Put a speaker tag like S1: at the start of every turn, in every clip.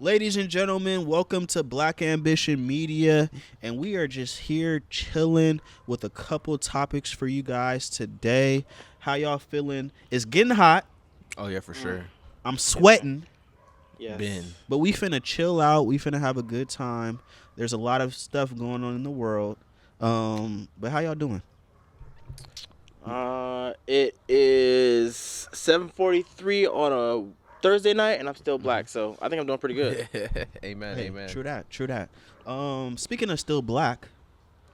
S1: Ladies and gentlemen, welcome to Black Ambition Media, and we are just here chilling with a couple topics for you guys today. How y'all feeling? It's getting hot.
S2: Oh yeah, for sure.
S1: I'm sweating.
S3: Yes.
S2: Ben.
S1: But we finna chill out. We finna have a good time. There's a lot of stuff going on in the world. But how y'all doing?
S3: It is 7:43 on a Thursday night, and I'm still black, so I think I'm doing pretty good.
S2: Amen.
S1: Hey,
S2: Amen.
S1: True that. Speaking of still black,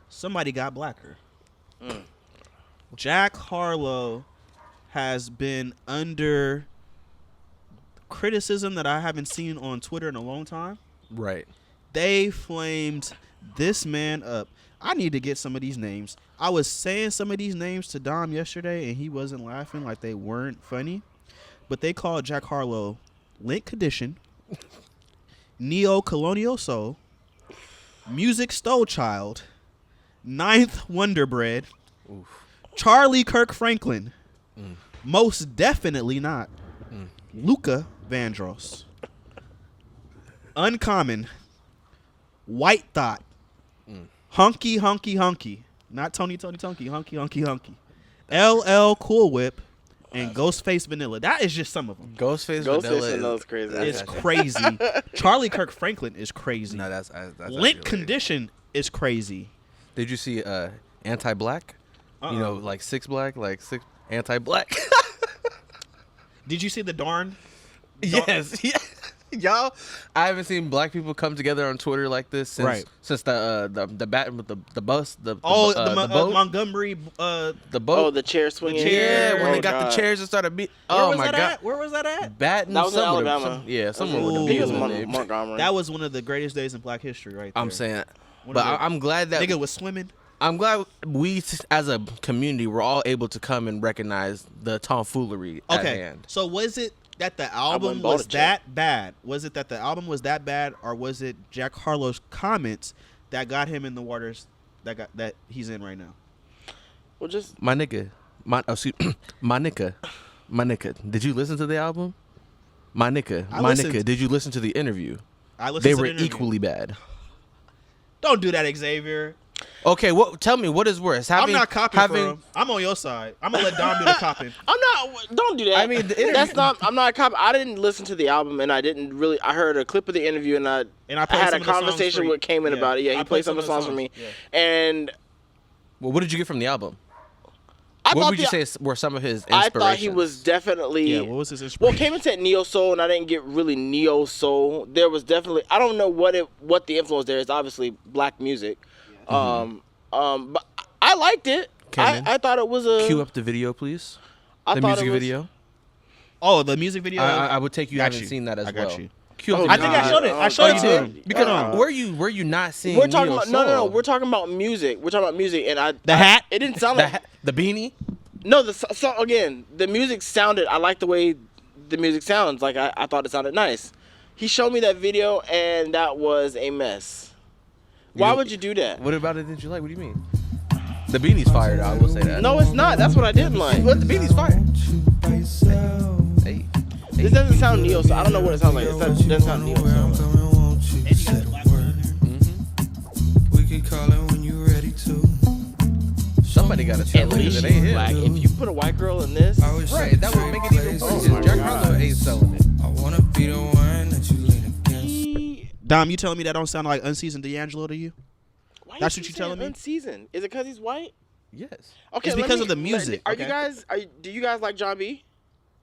S1: somebody got blacker. Jack Harlow has been under criticism that I haven't seen on Twitter in a long time.
S2: Right.
S1: They flamed this man up. I need to get some of these names. I was saying some of these names to Dom yesterday, and he wasn't laughing like they weren't funny. But they called Jack Harlow Link Condition, Neo-Colonial Soul, Music Stole Child, Ninth Wonder Bread, Charlie Kirk Franklin, Most Definitely Not, Luca Vandross, Uncommon, White Thought, Hunky, not Tony, Hunky, LL Cool Whip, and Ghostface Vanilla. That is just some of them.
S2: Ghostface
S3: Vanilla is crazy.
S1: It's crazy. Charlie Kirk Franklin is crazy.
S2: No, that's
S1: Link Condition is crazy.
S2: Did you see anti-black? You know, like six anti-black.
S1: Did you see the darn?
S2: Yes. Yeah. Y'all, I haven't seen black people come together on Twitter like this since the bat with the bus the boat.
S1: Montgomery
S2: the boat.
S3: Oh, the chair swinging.
S2: When they got the chairs and started beating. Oh my god.
S1: Where was that at?
S2: Baton.
S3: That was in Alabama.
S2: Somewhere with the
S3: I think it was
S2: name.
S3: Montgomery.
S1: That was one of the greatest days in Black history, right there.
S2: I'm saying, but I'm glad that
S1: nigga was swimming.
S2: I'm glad we, as a community, were all able to come and recognize the tomfoolery at hand.
S1: So was it that the album was that bad? Was it that the album was that bad, or was it Jack Harlow's comments that got him in the waters that he's in right now?
S3: Well, just
S2: my nigga. Did you listen to the album? My nigga. Did you listen to the interview?
S1: I listened.
S2: They
S1: to
S2: were
S1: the interview.
S2: equally bad.
S1: Don't do that, Xavier.
S2: Okay, tell me what is worse?
S1: I'm not copying from him. I'm on your side. I'm gonna let Dom do the copying.
S3: I'm not. Don't do that.
S2: I mean,
S3: that's not. I'm not a cop. I didn't listen to the album, and I didn't really. I heard a clip of the interview, and I had a conversation with Cayman about it. Yeah, he played some of the songs for me. Yeah. And
S2: what did you get from the album? What would you say were some of his inspirations?
S3: I thought he was definitely.
S1: Yeah, what was his inspiration?
S3: Well, Cayman said neo soul, and I didn't get really neo soul. There was definitely. I don't know what the influence there is. Obviously, black music. But I liked it. I thought it was a.
S2: Cue up the video, please. The music video.
S1: Oh, the music video.
S2: I would take you. Haven't seen that as well.
S1: I think I showed it. I showed it to him.
S2: Because were you not seeing?
S3: We're talking about no. We're talking about music. And
S1: the hat.
S3: It didn't sound like
S2: the beanie.
S3: No, the music sounded. I like the way the music sounds. Like I thought it sounded nice. He showed me that video, and that was a mess. Why would you do that?
S2: What about it did you like? What do you mean? The beanie's fired. I will say that.
S3: No, it's not. That's what I didn't like.
S2: What? The beanie's fired. Hey.
S3: This doesn't sound neo, so I don't know what it sounds like. It doesn't sound neo.
S4: We can call it when you're ready to.
S2: Somebody got to tell me it ain't him.
S3: Like, if you put a white girl in this,
S2: right? That would make it even worse. Jack Harlow ain't selling it.
S4: I wanna be the one that you lean against.
S1: Dom, you telling me that don't sound like unseasoned D'Angelo to you?
S3: Why
S1: That's what you telling me?
S3: Unseasoned. Is it because he's white?
S2: Yes.
S3: Okay.
S1: It's because of the music.
S3: Do you guys like John B?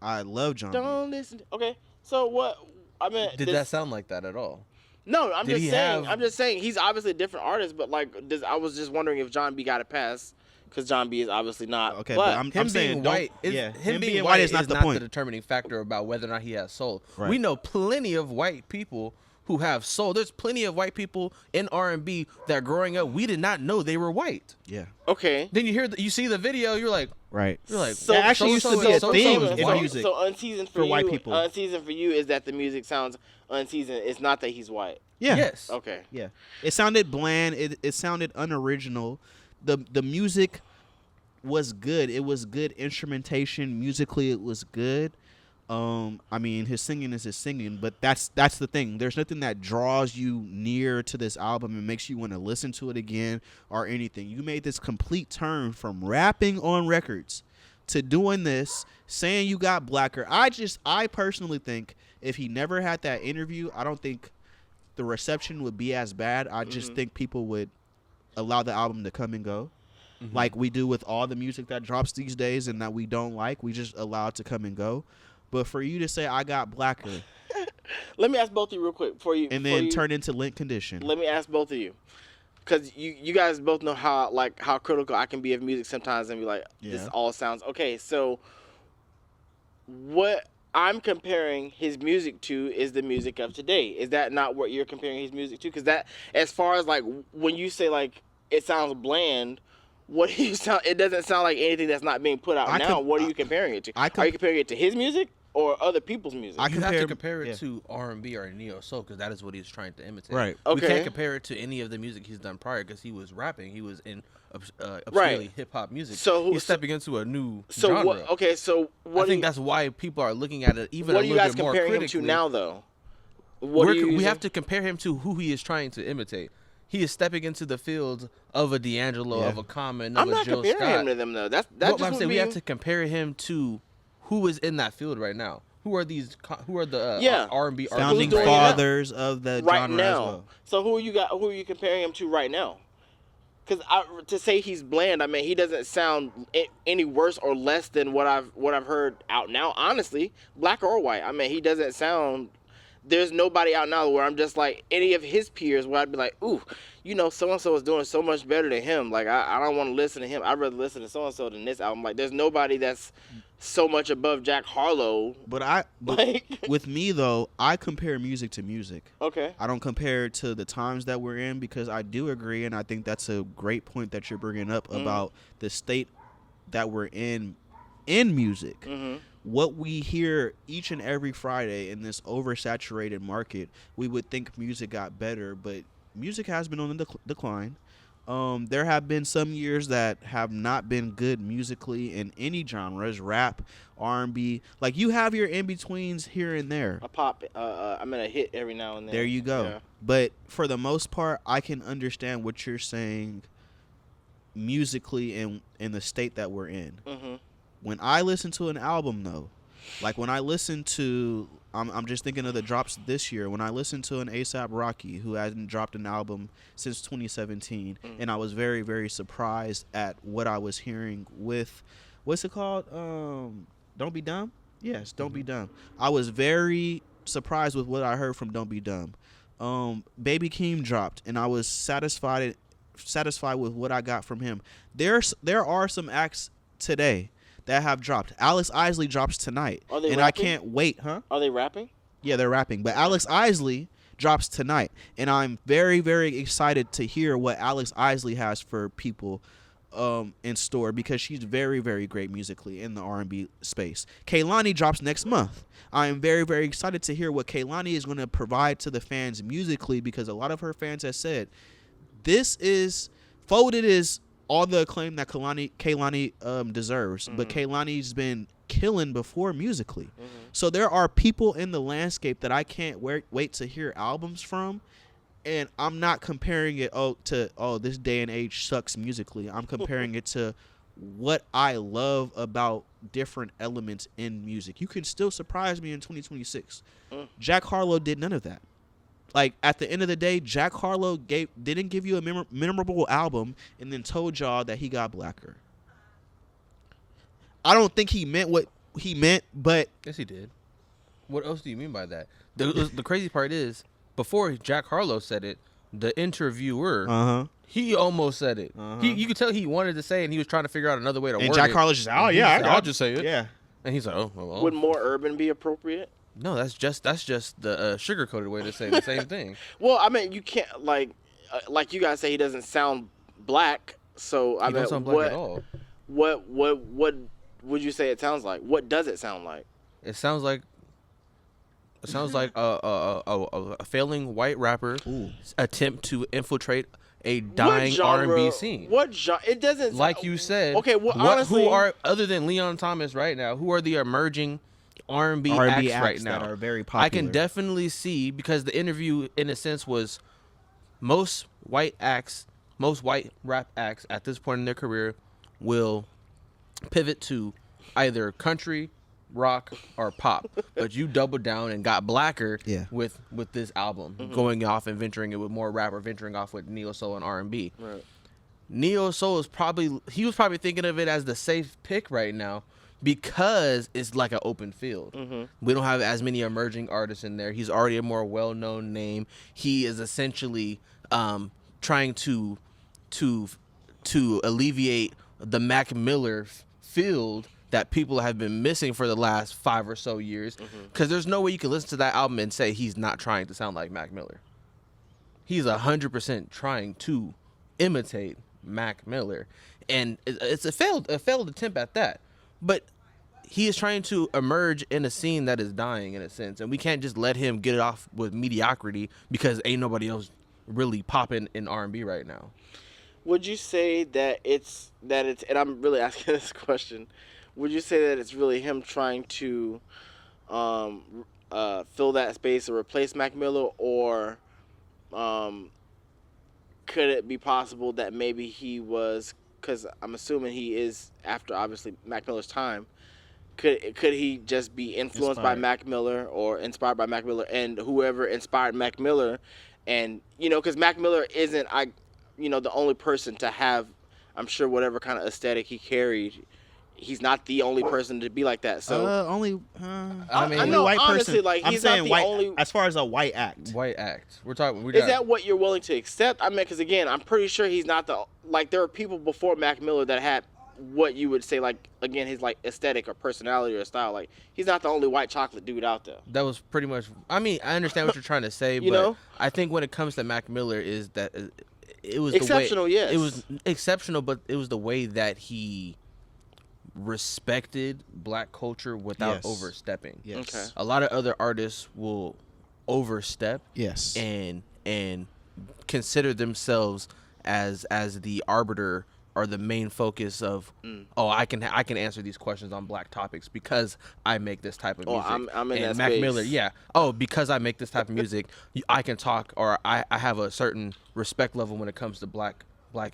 S1: I love John B.
S3: Don't listen. Okay. So what? I mean,
S2: did that sound like that at all?
S3: No, I'm just saying he's obviously a different artist, but like, I was just wondering if John B got a pass because John B is obviously not.
S1: Okay,
S3: black.
S1: but I'm saying
S2: white.
S1: Him being white is not the point.
S2: The determining factor about whether or not he has soul.
S1: Right.
S2: We know plenty of white people who have soul. There's plenty of white people in R&B that growing up we did not know they were white.
S1: Yeah.
S3: Okay.
S2: Then you see the video, you're like,
S1: right.
S2: You're like,
S1: so that actually used to be a thing in music.
S3: So unseasoned for
S1: white
S3: you,
S1: people.
S3: Unseasoned for you is that the music sounds unseasoned. It's not that he's white.
S1: Yeah.
S2: Yes.
S3: Okay.
S1: Yeah. It sounded bland. It sounded unoriginal. The music was good. It was good instrumentation. Musically, it was good. I mean, his singing is his singing, but that's the thing. There's nothing that draws you near to this album and makes you want to listen to it again or anything. You made this complete turn from rapping on records to doing this, saying you got blacker. I personally think if he never had that interview, I don't think the reception would be as bad. I just think people would allow the album to come and go. Like we do with all the music that drops these days and that we don't like. We just allow it to come and go. But for you to say I got blacker,
S3: let me ask both of you real quick before you,
S1: and then turn into lint condition.
S3: Let me ask both of you, because you guys both know how critical I can be of music sometimes, and be like, this all sounds okay. So what I'm comparing his music to is the music of today. Is that not what you're comparing his music to? Because that, as far as like when you say like it sounds bland. What do you sound? It doesn't sound like anything that's not being put out now. What are you comparing it to? Are you comparing it to his music or other people's music?
S2: You have to compare it to R&B or neo soul because that is what he's trying to imitate.
S1: Right.
S2: Okay. We can't compare it to any of the music he's done prior because he was rapping. He was in obscurely hip hop music. So he's stepping into a new genre.
S3: I
S2: think that's why people are looking at it even a little bit more critically.
S3: What are you guys comparing him to now, though?
S2: We have to compare him to who he is trying to imitate. He is stepping into the field of a D'Angelo, of a Common, of a Jill Scott.
S3: I'm not comparing him to them, though.
S2: I'm saying we have to compare him to who is in that field right now. Who are these? Who are the R&B artists?
S1: Founding fathers of the
S3: right
S1: genre
S3: now.
S1: as well.
S3: So who are you comparing him to right now? Because to say he's bland, I mean, he doesn't sound any worse or less than what I've heard out now. Honestly, black or white, I mean, he doesn't sound. There's nobody out now where I'm just like any of his peers where I'd be like, ooh, so-and-so is doing so much better than him. Like, I don't want to listen to him. I'd rather listen to so-and-so than this album. Like, there's nobody that's so much above Jack Harlow.
S1: But with me, though, I compare music to music. Okay. I don't compare it to the times that we're in because I do agree, and I think that's a great point that you're bringing up about the state that we're in music. Mm-hmm. What we hear each and every Friday in this oversaturated market, we would think music got better, but music has been on the decline. There have been some years that have not been good musically in any genres, rap, R&B. Like, you have your in-betweens here and there.
S3: A pop, I'm in a hit every now and then.
S1: There you go. Yeah. But for the most part, I can understand what you're saying musically in the state that we're in. Mm-hmm. When I listen to an album, though, like when I listen to, I'm just thinking of the drops this year. When I listen to an A$AP Rocky, who hasn't dropped an album since 2017, and I was very, very surprised at what I was hearing with, what's it called? Don't Be Dumb? Yes, Don't Be Dumb. I was very surprised with what I heard from Don't Be Dumb. Baby Keem dropped, and I was satisfied with what I got from him. There are some acts today that have dropped. Alex Isley drops tonight.
S3: Are they
S1: and
S3: rapping?
S1: I can't wait, huh?
S3: Are they rapping?
S1: Yeah, they're rapping. But Alex Isley drops tonight. And I'm very, very excited to hear what Alex Isley has for people in store because she's very, very great musically in the R&B space. Kehlani drops next month. I am very, very excited to hear what Kehlani is going to provide to the fans musically because a lot of her fans have said, this is, Folded is all the acclaim that Kehlani deserves, but Kehlani's been killing before musically. So there are people in the landscape that I can't wait to hear albums from, and I'm not comparing it to this day and age sucks musically. I'm comparing it to what I love about different elements in music. You can still surprise me in 2026. Jack Harlow did none of that. Like, at the end of the day, Jack Harlow didn't give you a memorable album and then told y'all that he got blacker. I don't think he meant what he meant, but...
S2: Yes, he did. What else do you mean by that? The crazy part is, before Jack Harlow said it, the interviewer, he almost said it. You could tell he wanted to say it, and he was trying to figure out another way to word it.
S1: And Jack Harlow just, I'll just say it.
S2: Yeah. And he's like, oh, well.
S3: Would more urban be appropriate?
S2: No, that's just the sugar-coated way to say the same thing.
S3: Well, I mean, you can't, like you guys say he doesn't sound black, so I mean,
S2: don't sound black at all.
S3: What would you say it sounds like? What does it sound like?
S2: It sounds like a failing white rapper attempt to infiltrate a dying R&B scene.
S3: What genre? It doesn't.
S2: Like you said.
S3: Okay. Well, honestly,
S2: who are, other than Leon Thomas right now? Who are the emerging R&B
S1: R&B
S2: acts right now
S1: that are very popular.
S2: I can definitely see, because the interview in a sense was most white rap acts at this point in their career will pivot to either country, rock, or pop. But you doubled down and got blacker with this album, going off and venturing it with more rap, or venturing off with neo soul and R&B.
S3: Right.
S2: Neo soul was probably thinking of it as the safe pick right now, because it's like an open field. We don't have as many emerging artists in there. He's already a more well-known name. He is essentially trying to alleviate the Mac Miller field that people have been missing for the last 5 or so years. Because there's no way you can listen to that album and say he's not trying to sound like Mac Miller. He's 100% trying to imitate Mac Miller, and it's a failed attempt at that. But he is trying to emerge in a scene that is dying in a sense, and we can't just let him get it off with mediocrity, because ain't nobody else really popping in R&B right now.
S3: Would you say that it's and I'm really asking this question, would you say that it's really him trying to fill that space or replace Mac Miller, or could it be possible that maybe he was, because I'm assuming he is after obviously Mac Miller's time, could he just be influenced by Mac Miller, or inspired by Mac Miller, and whoever inspired Mac Miller, and because Mac Miller isn't the only person to have, I'm sure, whatever kind of aesthetic he carried. He's not the only person to be like that. So
S2: I mean,
S3: only white
S1: honestly,
S3: person. Like,
S1: I'm
S3: he's
S1: saying
S3: not the
S1: white.
S3: only.
S1: As far as a white act,
S2: We're talking.
S3: Is that what you're willing to accept? I mean, because again, I'm pretty sure he's not there are people before Mac Miller that had what you would say, like, again, his like aesthetic or personality or style. Like, he's not the only white chocolate dude out there.
S2: That was pretty much. I mean, I understand what you're trying to say, but I think when it comes to Mac Miller, is that it was
S3: exceptional.
S2: The way,
S3: yes,
S2: it was exceptional, but it was the way that he respected black culture without overstepping.
S1: Yes.
S3: Okay.
S2: A lot of other artists will overstep.
S1: Yes.
S2: And consider themselves as the arbiter or the main focus of I can answer these questions on black topics because I make this type of music.
S3: I'm in that
S2: Mac
S3: space.
S2: Miller, because I make this type of music, I can talk, or I have a certain respect level when it comes to black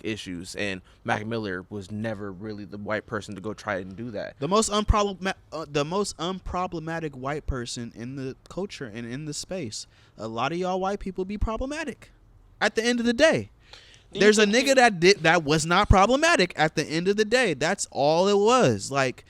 S2: issues, and Mac Miller was never really the white person to go try and do that.
S1: The most unproblematic white person in the culture and in the space. A lot of y'all white people be problematic. At the end of the day, there's a nigga that was not problematic. At the end of the day, that's all it was. Like,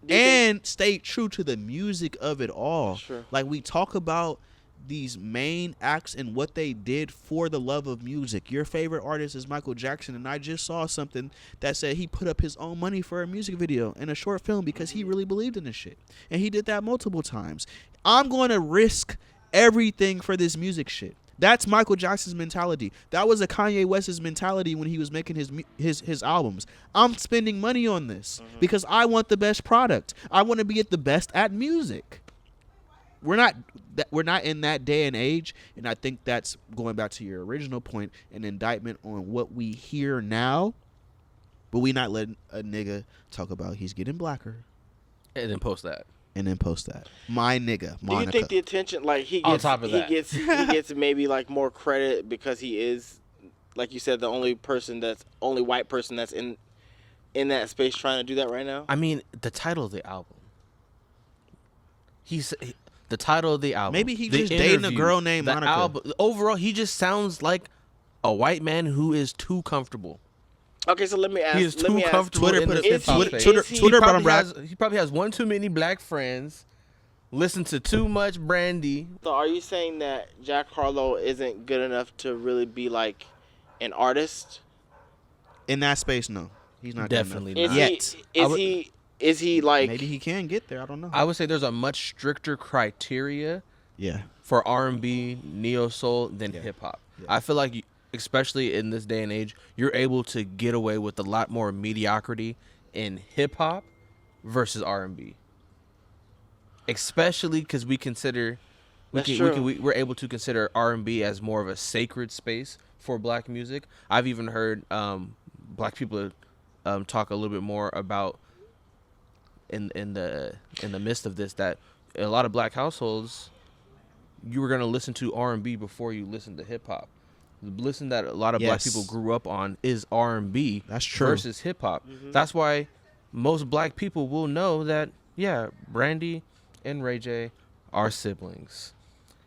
S1: and stayed true to the music of it all.
S3: Sure.
S1: Like, we talk about these main acts and what they did for the love of music. Your favorite artist is Michael Jackson, and I just saw something that said he put up his own money for a music video and a short film because he really believed in this shit, and he did that multiple times. I'm going to risk everything for this music shit. That's Michael Jackson's mentality. That was a Kanye West's mentality when he was making his albums. I'm spending money on this because I want the best product. I want to be the best at music. We're not in that day and age, and I think that's going back to your original point, an indictment on what we hear now. But we not letting a nigga talk about he's getting blacker,
S2: and then post that.
S1: My nigga, Monica.
S3: Do you think the attention, like, he gets,
S2: on top of that,
S3: he gets maybe like more credit because he is, like you said, the only white person that's in that space trying to do that right now?
S2: I mean, the title of the album. The title of the album.
S1: Maybe he just dating a girl named Monica.
S2: Overall, he just sounds like a white man who is too comfortable.
S3: Okay, so let me ask.
S2: He is too comfortable.
S1: Twitter
S2: in
S1: put
S2: this hip-hop space.
S1: Twitter brought him back.
S2: He probably has one too many black friends. Listen to too much Brandy.
S3: So are you saying that Jack Harlow isn't good enough to really be like an artist?
S1: In that space, no. He's not
S2: Definitely
S1: good enough.
S2: not.
S1: Yet.
S3: Is he like...
S1: Maybe he can get there. I don't know.
S2: I would say there's a much stricter criteria for R&B, neo-soul than hip-hop. Yeah. I feel like, especially in this day and age, you're able to get away with a lot more mediocrity in hip-hop versus R&B. Especially because we're able to consider R&B as more of a sacred space for black music. I've even heard black people talk a little bit more about in the midst of this, that a lot of black households, you were gonna listen to R&B before you listen to hip hop. The listen that a lot of black people grew up on is R&B.
S1: That's true.
S2: Versus hip hop. That's why most black people will know that Brandy and Ray J are siblings,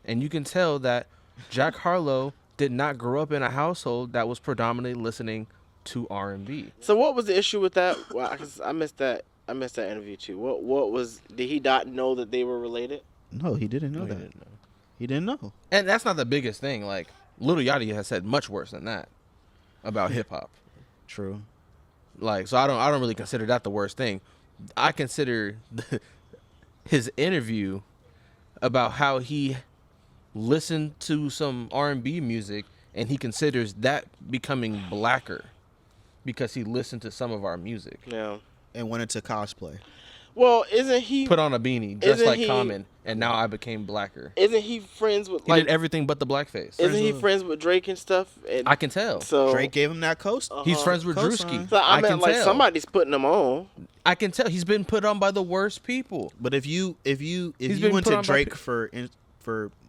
S2: and you can tell that Jack Harlow did not grow up in a household that was predominantly listening to R&B.
S3: So what was the issue with that? Well, 'cause I missed that. I missed that interview too. What was? Did he not know that they were related?
S1: No, he didn't know that. He didn't know.
S2: And that's not the biggest thing. Like Lil Yachty has said much worse than that about hip hop.
S1: True.
S2: Like, so I don't really consider that the worst thing. I consider his interview about how he listened to some R&B music and he considers that becoming blacker because he listened to some of our music.
S3: Yeah.
S1: And went into cosplay.
S3: Well, isn't he
S2: put on a beanie, dressed like Common, and now I became blacker?
S3: Isn't he friends with?
S2: He did everything but the blackface.
S3: Isn't he friends with Drake and stuff? And
S2: I can tell.
S3: So
S1: Drake gave him that coast.
S2: He's friends with Drewski.
S3: So I mean,
S2: can
S3: like
S2: tell.
S3: somebody's putting him on.
S2: I can tell he's been put on by the worst people.
S1: But if you went to Drake for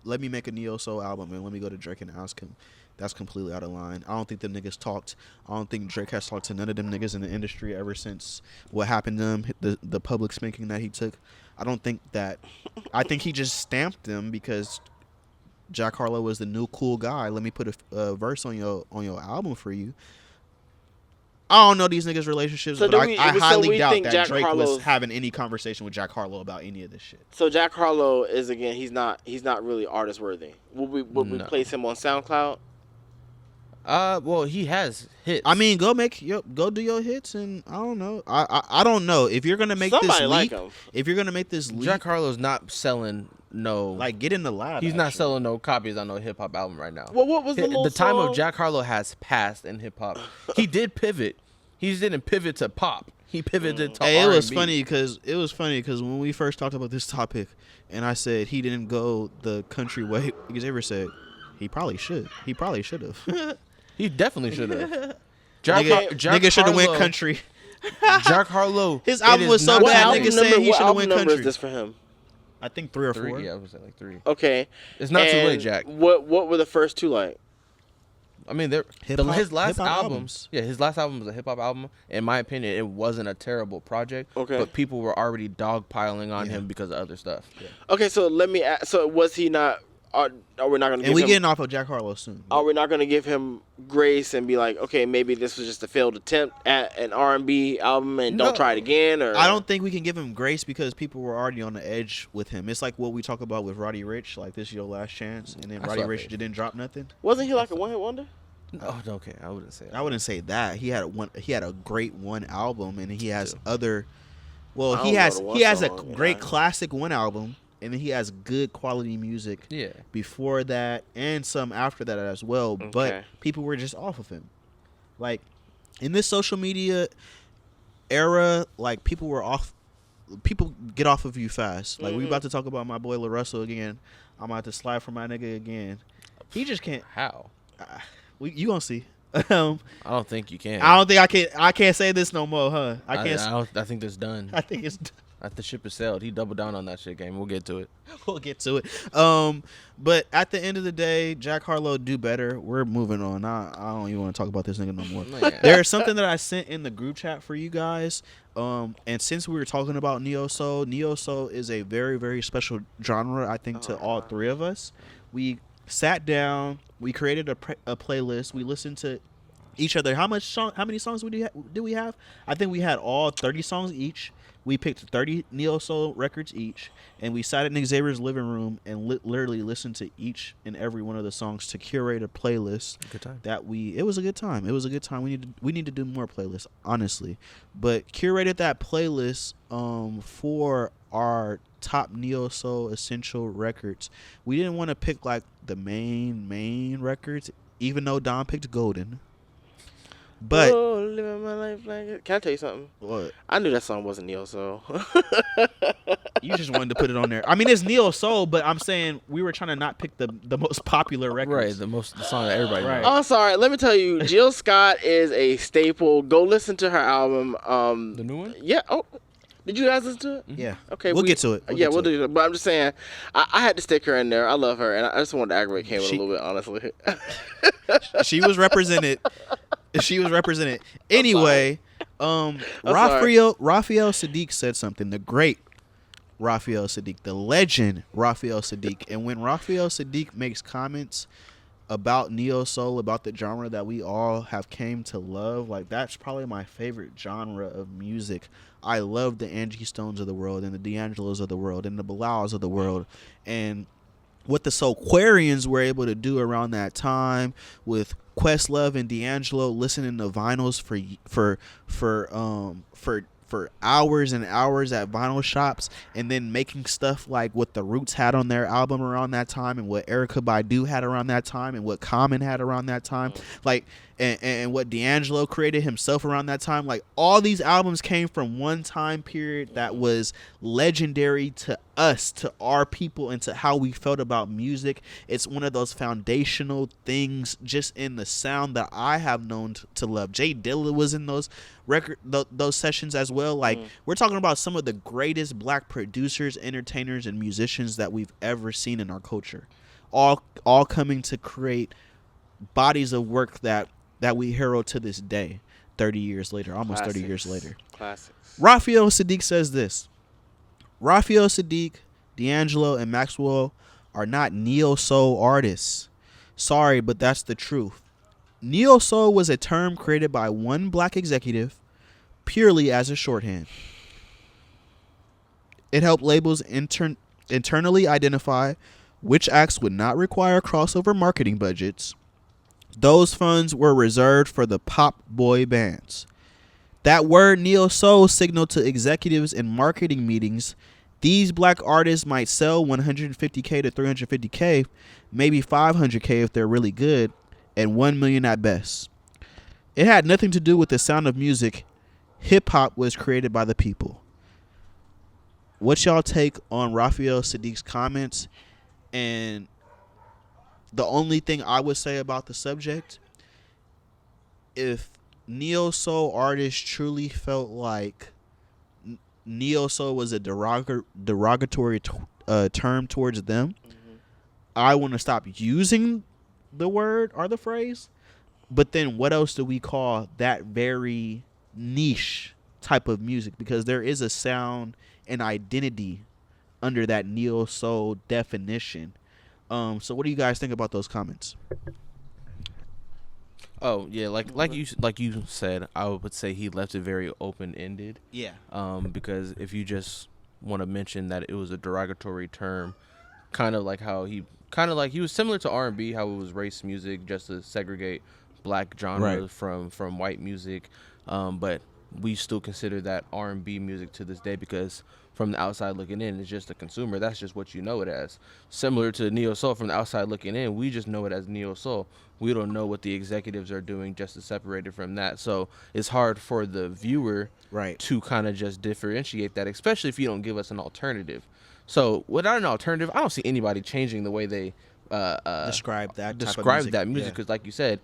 S1: let me make a neo soul album and let me go to Drake and ask him, that's completely out of line. I don't think them niggas talked. I don't think Drake has talked to none of them niggas in the industry ever since what happened to him, the public spanking that he took. I don't think that. I think he just stamped them because Jack Harlow was the new cool guy. Let me put a verse on your album for you. I don't know these niggas' relationships, but I highly doubt that Drake was having any conversation with Jack Harlow about any of this shit.
S3: So Jack Harlow is, again, he's not really artist worthy. Would we place him on SoundCloud?
S2: Well, he has hits.
S1: I mean, go do your hits, and I don't know. I don't know if you're gonna make
S3: Somebody
S1: this
S3: like
S1: leap.
S3: him.
S1: If you're gonna make this leap,
S2: Jack Harlow's not selling
S1: get in the lab.
S2: He's not selling no copies on no hip hop album right now.
S3: Well, what was the
S2: time
S3: song?
S2: of Jack Harlow has passed in hip hop. He did pivot. He just didn't pivot to pop. He pivoted to R&B.
S1: It was funny because when we first talked about this topic, and I said he didn't go the country way, Xavier said he probably should. He probably should have.
S2: He definitely should have.
S1: Nigga should have went country.
S2: Jack Harlow.
S1: His album was so bad. Nigga said he should have went country.
S3: What album number is this for him?
S1: I think 3 or 4.
S2: Yeah, I was at like 3.
S3: Okay.
S2: It's not too late, Jack.
S3: What were the first two like?
S2: I mean, his last album. Yeah, his last album was a hip hop album. In my opinion, it wasn't a terrible project.
S3: Okay.
S2: But people were already dogpiling on him because of other stuff. Yeah.
S3: Okay, so let me ask, so was he not? Are we not gonna?
S1: And we getting off of Jack Harlow soon.
S3: Are we not gonna give him grace and be like, okay, maybe this was just a failed attempt at an R&B album and don't try it again? Or
S1: I don't think we can give him grace because people were already on the edge with him. It's like what we talk about with Roddy Ricch, like this is your last chance, and then Roddy Ricch didn't drop nothing.
S3: Wasn't he like a one-hit wonder?
S2: No, okay, I wouldn't say that.
S1: I wouldn't say that. He had a great one album, and he has other. Well, he has a great classic one album. And then he has good quality music before that and some after that as well. Okay. But people were just off of him. Like, in this social media era, like, people get off of you fast. Like, we about to talk about my boy LaRussell again. I'm about to slide for my nigga again. He just can't.
S2: How?
S1: You gonna see.
S2: I don't think you can.
S1: I don't think I can't say this no more, huh? I
S2: think that's done.
S1: I think it's done.
S2: The ship has sailed. He doubled down on that shit game. We'll get to it.
S1: But at the end of the day, Jack Harlow do better. We're moving on. I don't even want to talk about this nigga no more. There's something that I sent in the group chat for you guys. And since we were talking about neo soul is a very, very special genre, I think, to all three of us. We sat down. We created a playlist. We listened to each other. How many songs do we have? I think we had all 30 songs each. We picked 30 neo soul records each, and we sat in Xavier's living room and literally listened to each and every one of the songs to curate a playlist.
S2: Good time.
S1: It was a good time. It was a good time. We need to do more playlists, honestly. But curated that playlist for our top neo soul essential records. We didn't want to pick like the main records, even though Don picked Golden. But
S3: living my life like it. Can I tell you something?
S1: What?
S3: I knew that song wasn't neo soul.
S1: You just wanted to put it on there. I mean, it's neo soul, but I'm saying we were trying to not pick the most popular records.
S2: Right, the song that everybody knows.
S3: Oh, sorry. Let me tell you, Jill Scott is a staple. Go listen to her album.
S2: The new one?
S3: Yeah. Oh. Did you guys listen to it?
S1: Yeah.
S3: Okay,
S1: We'll get to it.
S3: We'll do it. But I'm just saying, I had to stick her in there. I love her, and I just wanted to aggravate Cayman a little bit, honestly.
S1: She was represented. She was represented. Anyway, Raphael Saadiq said something. The great Raphael Saadiq, the legend Raphael Saadiq. And when Raphael Saadiq makes comments about neo soul, about the genre that we all have came to love, like that's probably my favorite genre of music. I love the Angie Stones of the world and the D'Angelos of the world and the Bilaals of the world, and what the Soulquarians were able to do around that time with Questlove and D'Angelo listening to vinyls for hours and hours at vinyl shops, and then making stuff like what the Roots had on their album around that time, and what Erykah Badu had around that time, and what Common had around that time, like and what D'Angelo created himself around that time. Like all these albums came from one time period that was legendary to us, to our people, and to how we felt about music. It's one of those foundational things just in the sound that I have known to love. Jay Dilla was in those those sessions as well. Like we're talking about some of the greatest black producers, entertainers, and musicians that we've ever seen in our culture, all coming to create bodies of work that we herald to this day, 30 years later, almost
S3: Classics.
S1: 30 years later.
S3: Classics.
S1: Raphael Saadiq says this: Raphael Saadiq, D'Angelo, and Maxwell are not neo-soul artists. Sorry, but that's the truth. Neo-soul was a term created by one black executive purely as a shorthand. It helped labels internally identify which acts would not require crossover marketing budgets. Those funds were reserved for the pop boy bands. That word neo-soul signaled to executives in marketing meetings these black artists might sell $150K to $350K, maybe $500K if they're really good, and $1 million at best. It had nothing to do with the sound of music. Hip-hop was created by the people. What's y'all take on Raphael Saadiq's comments? And the only thing I would say about the subject, if neo-soul artists truly felt like neo-soul was a derogatory term towards them, I want to stop using the word or the phrase. But then what else do we call that very niche type of music? Because there is a sound and identity under that neo-soul definition. So what do you guys think about those comments?
S2: Oh yeah, like you said, I would say he left it very open ended.
S1: Yeah.
S2: Because if you just want to mention that it was a derogatory term, kind of like he was similar to R&B, how it was race music just to segregate black genres from white music, but we still consider that R&B music to this day because from the outside looking in, it's just a consumer. That's just what you know it as. Similar to neo-soul, from the outside looking in, we just know it as neo-soul. We don't know what the executives are doing just to separate it from that. So it's hard for the viewer to kind of just differentiate that, especially if you don't give us an alternative. So without an alternative, I don't see anybody changing the way they
S1: describe that
S2: music. Because like you said,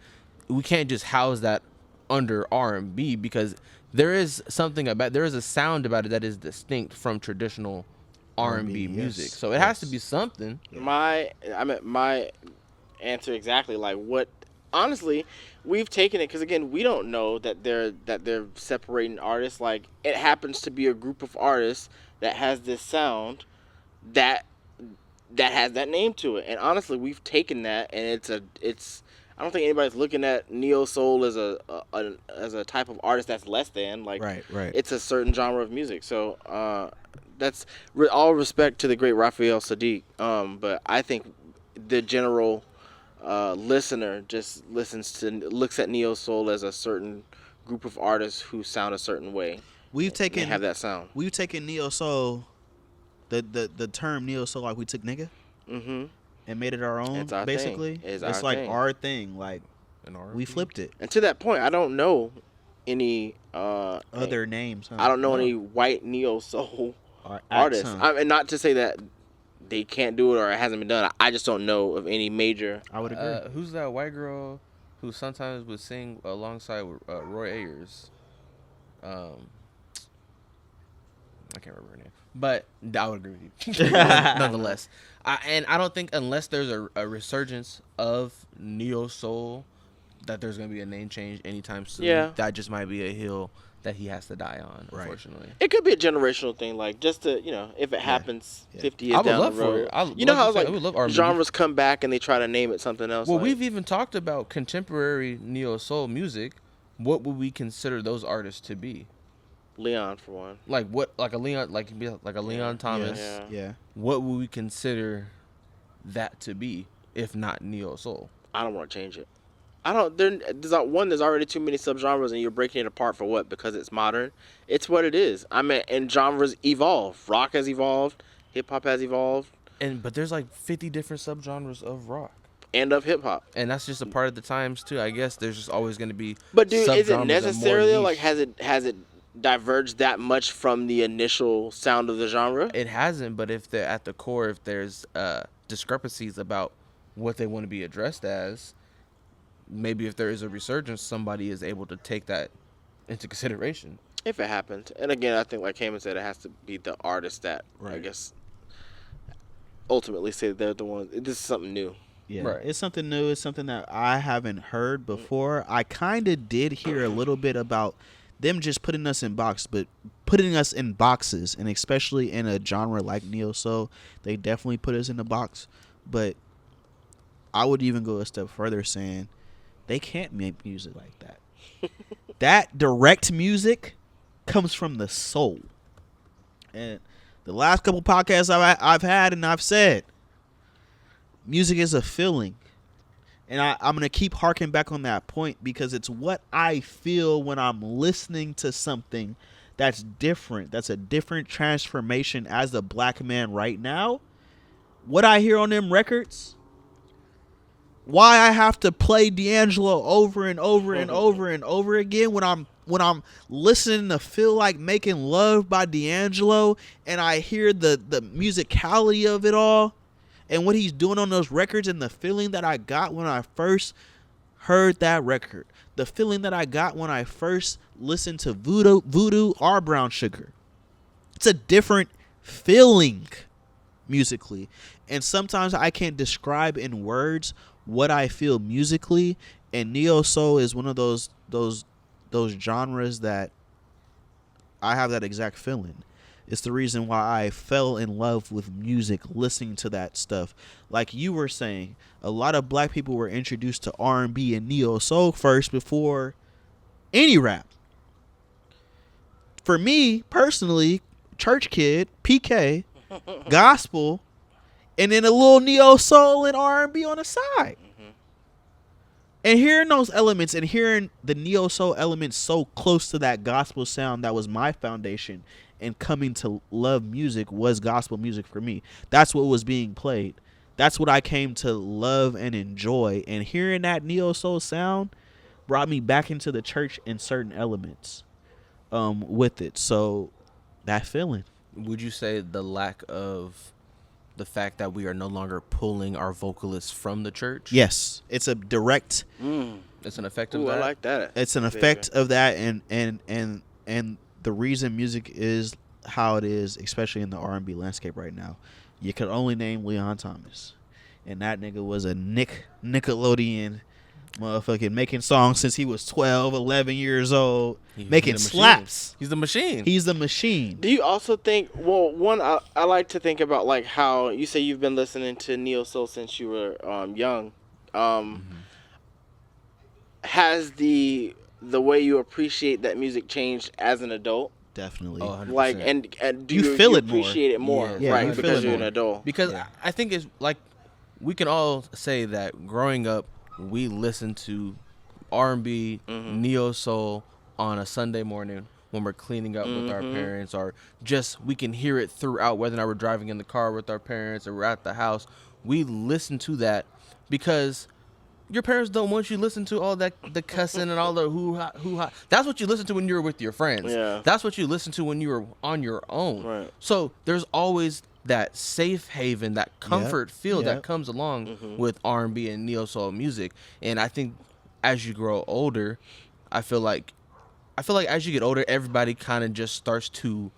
S2: we can't just house that under R&B because there is a sound about it that is distinct from traditional R&B music. So it has to be something.
S3: My answer exactly like what. Honestly, we've taken it because again we don't know that they're separating artists. Like it happens to be a group of artists that has this sound that has that name to it. And honestly, we've taken that and it's. I don't think anybody's looking at neo soul as a type of artist that's less than like.
S1: Right.
S3: It's a certain genre of music. So that's all respect to the great Raphael Saadiq. But I think the general listener just looks at neo soul as a certain group of artists who sound a certain way. Have that sound.
S1: We've taken neo soul, the term neo soul, like we took nigga.
S3: Mm-hmm.
S1: And made it our own,
S3: it's our
S1: basically.
S3: Thing.
S1: It's like our thing. Like we flipped it.
S3: And to that point, I don't know any
S1: other names. Huh?
S3: I don't know any white neo soul artists. And not to say that they can't do it or it hasn't been done. I just don't know of any major.
S1: I would agree.
S2: Who's that white girl who sometimes would sing alongside Roy Ayers? I can't remember her name, but I would agree with you nonetheless. And I don't think unless there's a resurgence of neo soul that there's gonna be a name change anytime soon.
S3: Yeah.
S2: That just might be a hill that he has to die on, unfortunately.
S3: It could be a generational thing, like just to, if it happens 50 years
S2: I would
S3: down
S2: love
S3: the road.
S2: for it.
S3: How
S2: I would love R&B.
S3: genres come back and they try to name it something else.
S2: Well,
S3: like,
S2: we've even talked about contemporary neo soul music. What would we consider those artists to be?
S3: Leon for one.
S2: Like what? Like a Leon? Like a Leon Thomas?
S3: Yeah.
S2: What would we consider that to be if not neo soul?
S3: I don't want to change it. I don't. There's already too many subgenres, and you're breaking it apart for what? Because it's modern. It's what it is. I mean, and genres evolve. Rock has evolved. Hip hop has evolved.
S2: But there's like 50 different subgenres of rock.
S3: And of hip hop.
S2: And that's just a part of the times too. I guess there's just always going to be.
S3: But dude, is it
S2: subgenres
S3: necessarily
S2: and more
S3: like has it diverged that much from the initial sound of the genre?
S2: It hasn't. But if they're at the core, if there's discrepancies about what they want to be addressed as, maybe if there is a resurgence, somebody is able to take that into consideration.
S3: If it happens. And again, I think like Cayman said, it has to be the artist that I guess ultimately say they're the ones. This is something new.
S1: Yeah,
S2: right.
S1: It's something new. It's something that I haven't heard before. I kind of did hear a little bit about them just putting us in boxes, and especially in a genre like neo soul, they definitely put us in a box. But I would even go a step further, saying they can't make music like that. That direct music comes from the soul. And the last couple podcasts I've had, and I've said, music is a feeling. And I'm going to keep harking back on that point because it's what I feel when I'm listening to something that's different. That's a different transformation as a black man right now. What I hear on them records, why I have to play D'Angelo over and over and over and over again when I'm listening to Feel Like Making Love by D'Angelo and I hear the musicality of it all. And what he's doing on those records and the feeling that I got when I first heard that record. The feeling that I got when I first listened to Voodoo or Brown Sugar. It's a different feeling musically. And sometimes I can't describe in words what I feel musically. And neo soul is one of those genres that I have that exact feeling. It's the reason why I fell in love with music, listening to that stuff. Like you were saying, a lot of black people were introduced to R&B and neo soul first before any rap. For me, personally, church kid, PK, gospel, and then a little neo soul and R&B on the side. And hearing those elements and hearing the neo soul elements so close to that gospel sound that was my foundation, and coming to love music was gospel music for me. That's what was being played. That's what I came to love and enjoy. And hearing that neo soul sound brought me back into the church in certain elements with it. So that feeling.
S2: Would you say the lack of the fact that we are no longer pulling our vocalists from the church?
S1: Yes. It's a direct.
S2: It's an effect of
S3: Ooh,
S2: that.
S3: I like that.
S1: It's an effect of that, and the reason music is how it is, especially in the R&B landscape right now, you could only name Leon Thomas, and that nigga was a Nickelodeon motherfucking making songs since he was 12, 11 years old, making slaps.
S2: He's the machine.
S1: He's the machine.
S3: Do you also think? Well, one, I like to think about like how you say you've been listening to neo soul since you were young. Has the way you appreciate that music changed as an adult?
S1: Definitely.
S2: Oh, 100%.
S3: Like, and do
S1: You feel it more.
S3: appreciate it more,
S1: Yeah,
S3: right?
S1: you feel
S3: Because
S1: it
S3: you're
S1: more.
S3: an adult.
S2: Because I think it's like we can all say that growing up, we listened to R&B, neo soul on a Sunday morning when we're cleaning up with our parents, or just we can hear it throughout, whether or not we're driving in the car with our parents or we're at the house. We listen to that because your parents don't want you to listen to all that, the cussing and all the hoo-ha. That's what you listen to when you were with your friends.
S3: Yeah.
S2: That's what you listen to when you were on your own.
S3: Right.
S2: So there's always that safe haven, that comfort feel that comes along with R&B and neo soul music. And I think as you grow older, I feel like as you get older, everybody kind of just starts to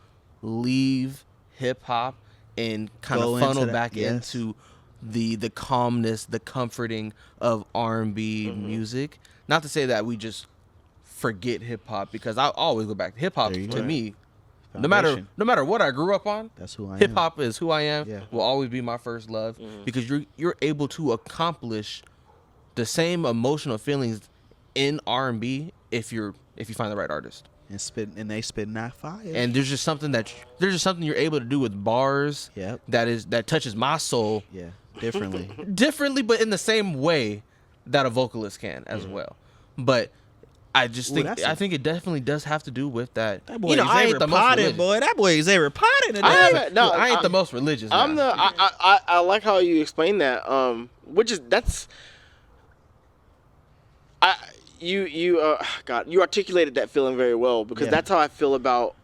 S2: leave hip hop and kind
S1: Go
S2: of
S1: into
S2: funnel
S1: that,
S2: back
S1: yes.
S2: into the calmness, the comforting of R&B music. Not to say that we just forget hip hop, because I always go back to hip hop.
S1: There you
S2: To
S1: go.
S2: me,
S1: Foundation.
S2: no matter what I grew up on,
S1: That's who I am.
S2: hip hop is who I am.
S1: Yeah.
S2: Will always be my first love, because you're able to accomplish the same emotional feelings in R&B if you find the right artist.
S1: And they spitting that fire.
S2: And there's just something you're able to do with bars.
S1: Yep.
S2: that touches my soul
S1: Yeah, differently.
S2: differently, but in the same way that a vocalist can as well. But I just
S1: Ooh,
S2: think it definitely does have to do with that.
S1: That boy
S2: You know, I ain't
S1: Xavier
S2: the most
S1: potted,
S2: religious.
S1: boy. That boy Xavier potted today.
S2: I ain't the most religious.
S3: I'm
S2: now.
S3: I like how you explain that. God, you articulated that feeling very well, because
S1: Yeah.
S3: that's how I feel about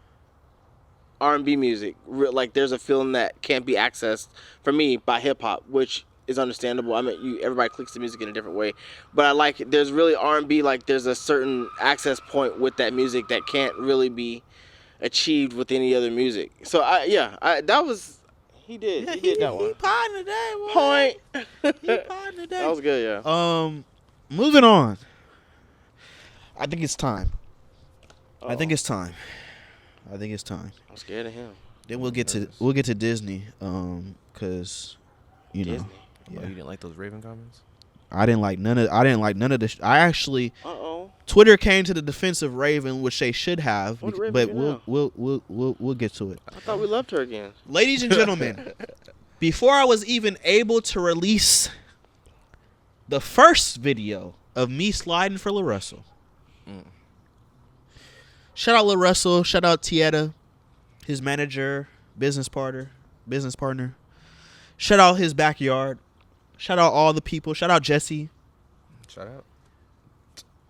S3: R&B music. Like, there's a feeling that can't be accessed for me by hip hop, which is understandable. I mean, everybody clicks the music in a different way, but I like there's really R&B. Like, there's a certain access point with that music that can't really be achieved with any other music. So that was he did that one.
S1: He potting today, boy.
S3: Point.
S1: He potting today.
S3: That was good, yeah.
S1: Moving on. I think it's time. I think it's time.
S3: I'm scared of him.
S1: Then we'll get to Disney, cause you know,
S3: Disney.
S2: Oh, you didn't like those Raven comments?
S1: I didn't like none of this. I actually
S3: Uh-oh.
S1: Twitter came to the defense of Raven, which they should have,
S3: What did Raven
S1: but
S3: do
S1: we'll get to it.
S3: I thought we loved her again.
S1: Ladies and gentlemen, before I was even able to release the first video of me sliding for LaRussell. Shout out LaRussell, shout out Tieta, his manager, business partner. Shout out his backyard. Shout out all the people. Shout out Jesse.
S2: Shout out.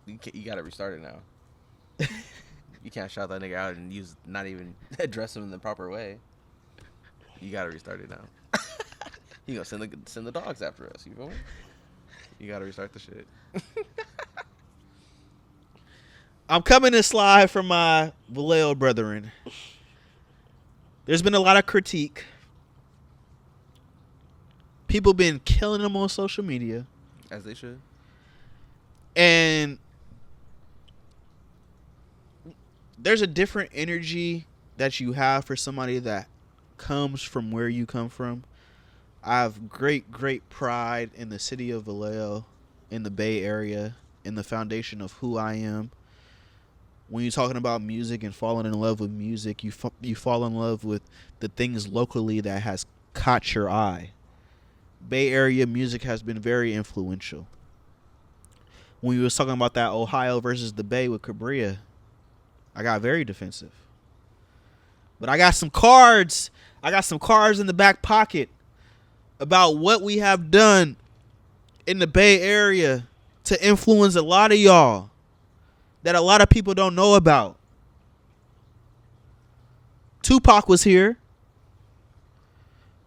S2: You gotta restart it now. You can't shout that nigga out and not even address him in the proper way. You gotta restart it now. You gonna send the dogs after us? You feel me? You gotta restart the shit.
S1: I'm coming to slide from my Vallejo brethren. There's been a lot of critique. People been killing him on social media.
S2: As they should.
S1: And there's a different energy that you have for somebody that comes from where you come from. I have great pride in the city of Vallejo, in the Bay Area, in the foundation of who I am. When you're talking about music and falling in love with music, you fall in love with the things locally that has caught your eye. Bay Area music has been very influential. When you was talking about that Ohio versus the Bay with Cabria, I got very defensive. But I got some cards. I got some cards in the back pocket about what we have done in the Bay Area to influence a lot of y'all that a lot of people don't know about. Tupac was here.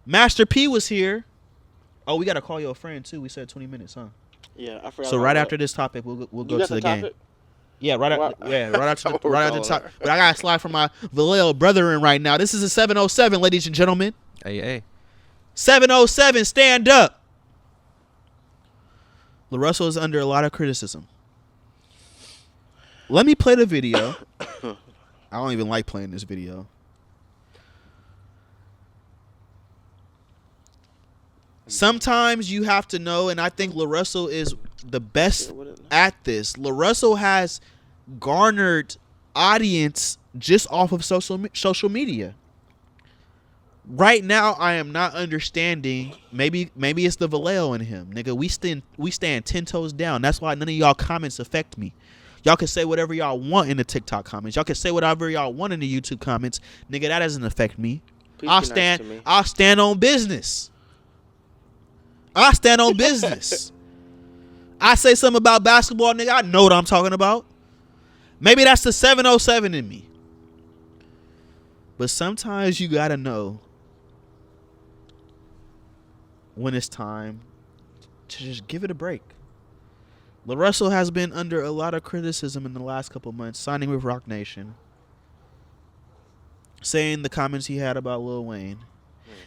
S1: Master P was here. Oh, we got to call your friend, too. We said 20 minutes, huh?
S3: Yeah, I forgot.
S1: So right after this topic, we'll go to the game.
S3: Topic?
S1: Yeah, right after the
S3: We're
S1: top. But I got to slide from my Vallejo brethren right now. This is a 707, ladies and gentlemen.
S2: Hey.
S1: 707, stand up. LaRussell is under a lot of criticism. Let me play the video. I don't even like playing this video. Sometimes you have to know, and I think LaRussell is the best at this. LaRussell has garnered audience just off of social media. Right now, I am not understanding. Maybe it's the Vallejo in him, nigga. We stand 10 toes down. That's why none of y'all comments affect me. Y'all can say whatever y'all want in the TikTok comments. Y'all can say whatever y'all want in the YouTube comments, nigga. That doesn't affect me. I'll stand on business. I say something about basketball, nigga. I know what I'm talking about. Maybe that's the 707 in me. But sometimes you gotta know when it's time to just give it a break. LaRussell has been under a lot of criticism in the last couple months, signing with Roc Nation. saying the comments he had about Lil Wayne.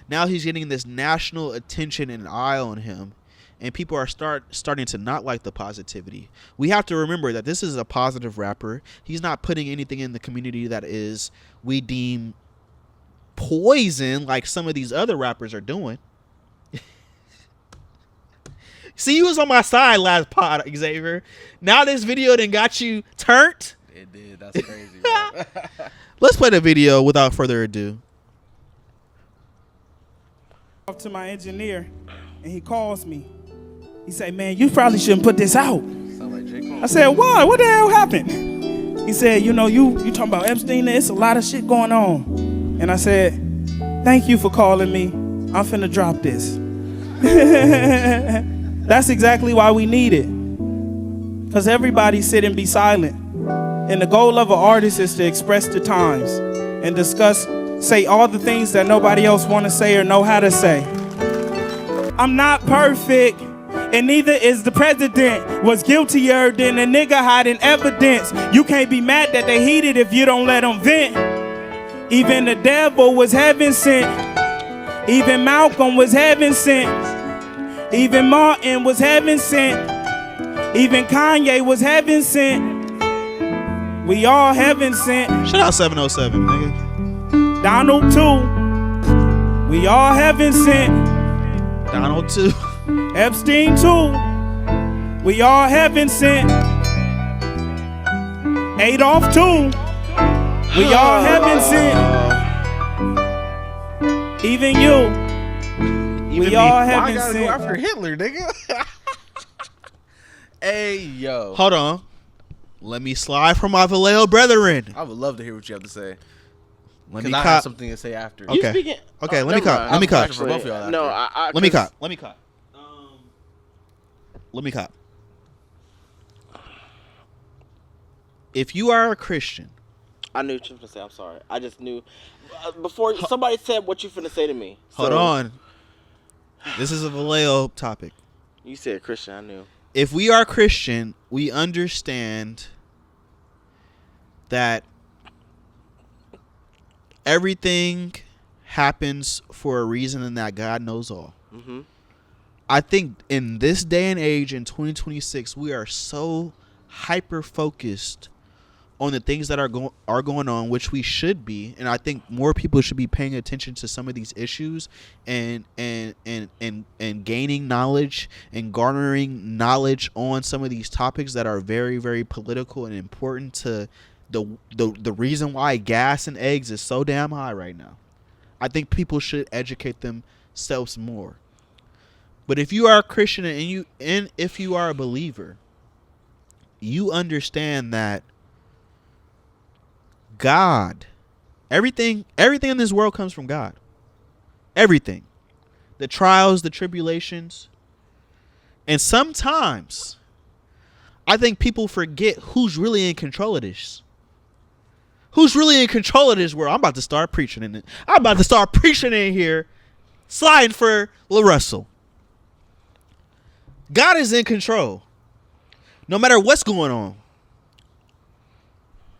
S1: Now he's getting this national attention and eye on him, and people are starting to not like the positivity. We have to remember that this is a positive rapper. He's not putting anything in the community that is, we deem, poison like some of these other rappers are doing. See, you was on my side last pod, Xavier. Now this video done got you turned.
S2: It did. That's crazy, bro.
S1: Let's play the video without further ado.
S5: Off to my engineer, and he calls me. He said, "Man, you probably shouldn't put this out."
S2: Sound like J. Cole.
S5: I said, "Why? What the hell happened?" He said, "You know, you talking about Epstein? It's a lot of shit going on." And I said, "Thank you for calling me. I'm finna drop this." That's exactly why we need it. Because everybody sit and be silent. And the goal of an artist is to express the times and discuss, say all the things that nobody else want to say or know how to say. I'm not perfect, and neither is the president. Was guiltier than a nigga hiding evidence. You can't be mad that they heated if you don't let them vent. Even the devil was heaven sent. Even Malcolm was heaven sent. Even Martin was heaven sent. Even Kanye was heaven sent. We all heaven sent.
S1: Shout out 707, nigga.
S5: Donald too. We all heaven sent.
S1: Donald too.
S5: Epstein too. We all heaven sent. Adolf too. We all heaven sent. Even you. We all heaven
S2: I gotta
S5: sent.
S2: go after Hitler, nigga. Hey, yo.
S1: Hold on. Let me slide from my Vallejo brethren.
S2: I would love to hear what you have to say.
S1: Let me
S2: I have
S1: cop.
S2: something to say after.
S1: Okay.
S3: You speaking?
S1: Okay, let me
S3: never
S1: cop.
S3: mind.
S1: Let me cop.
S2: Actually, both of y'all
S3: No,
S2: after.
S1: Let me cop. Let me cop. Let me cop. If you are a Christian,
S3: I knew what you were gonna say. I'm sorry. I just knew before somebody said what you finna say to me.
S1: hold
S3: So,
S1: on. This is a Vallejo topic.
S3: You said Christian. I knew.
S1: If we are Christian, we understand that everything happens for a reason and that God knows all.
S3: Mm-hmm.
S1: I think in this day and age, in 2026, we are so hyper focused on the things that are going on, which we should be, and I think more people should be paying attention to some of these issues and gaining knowledge and garnering knowledge on some of these topics that are very, very political and important to the reason why gas and eggs is so damn high right now. I think people should educate themselves more. But if you are a Christian and if you are a believer, you understand that God, everything in this world comes from God. Everything. The trials, the tribulations. And sometimes I think people forget who's really in control of this. Who's really in control of this world? I'm about to start preaching in it. I'm about to start preaching in here, sliding for LaRussell. God is in control. No matter what's going on.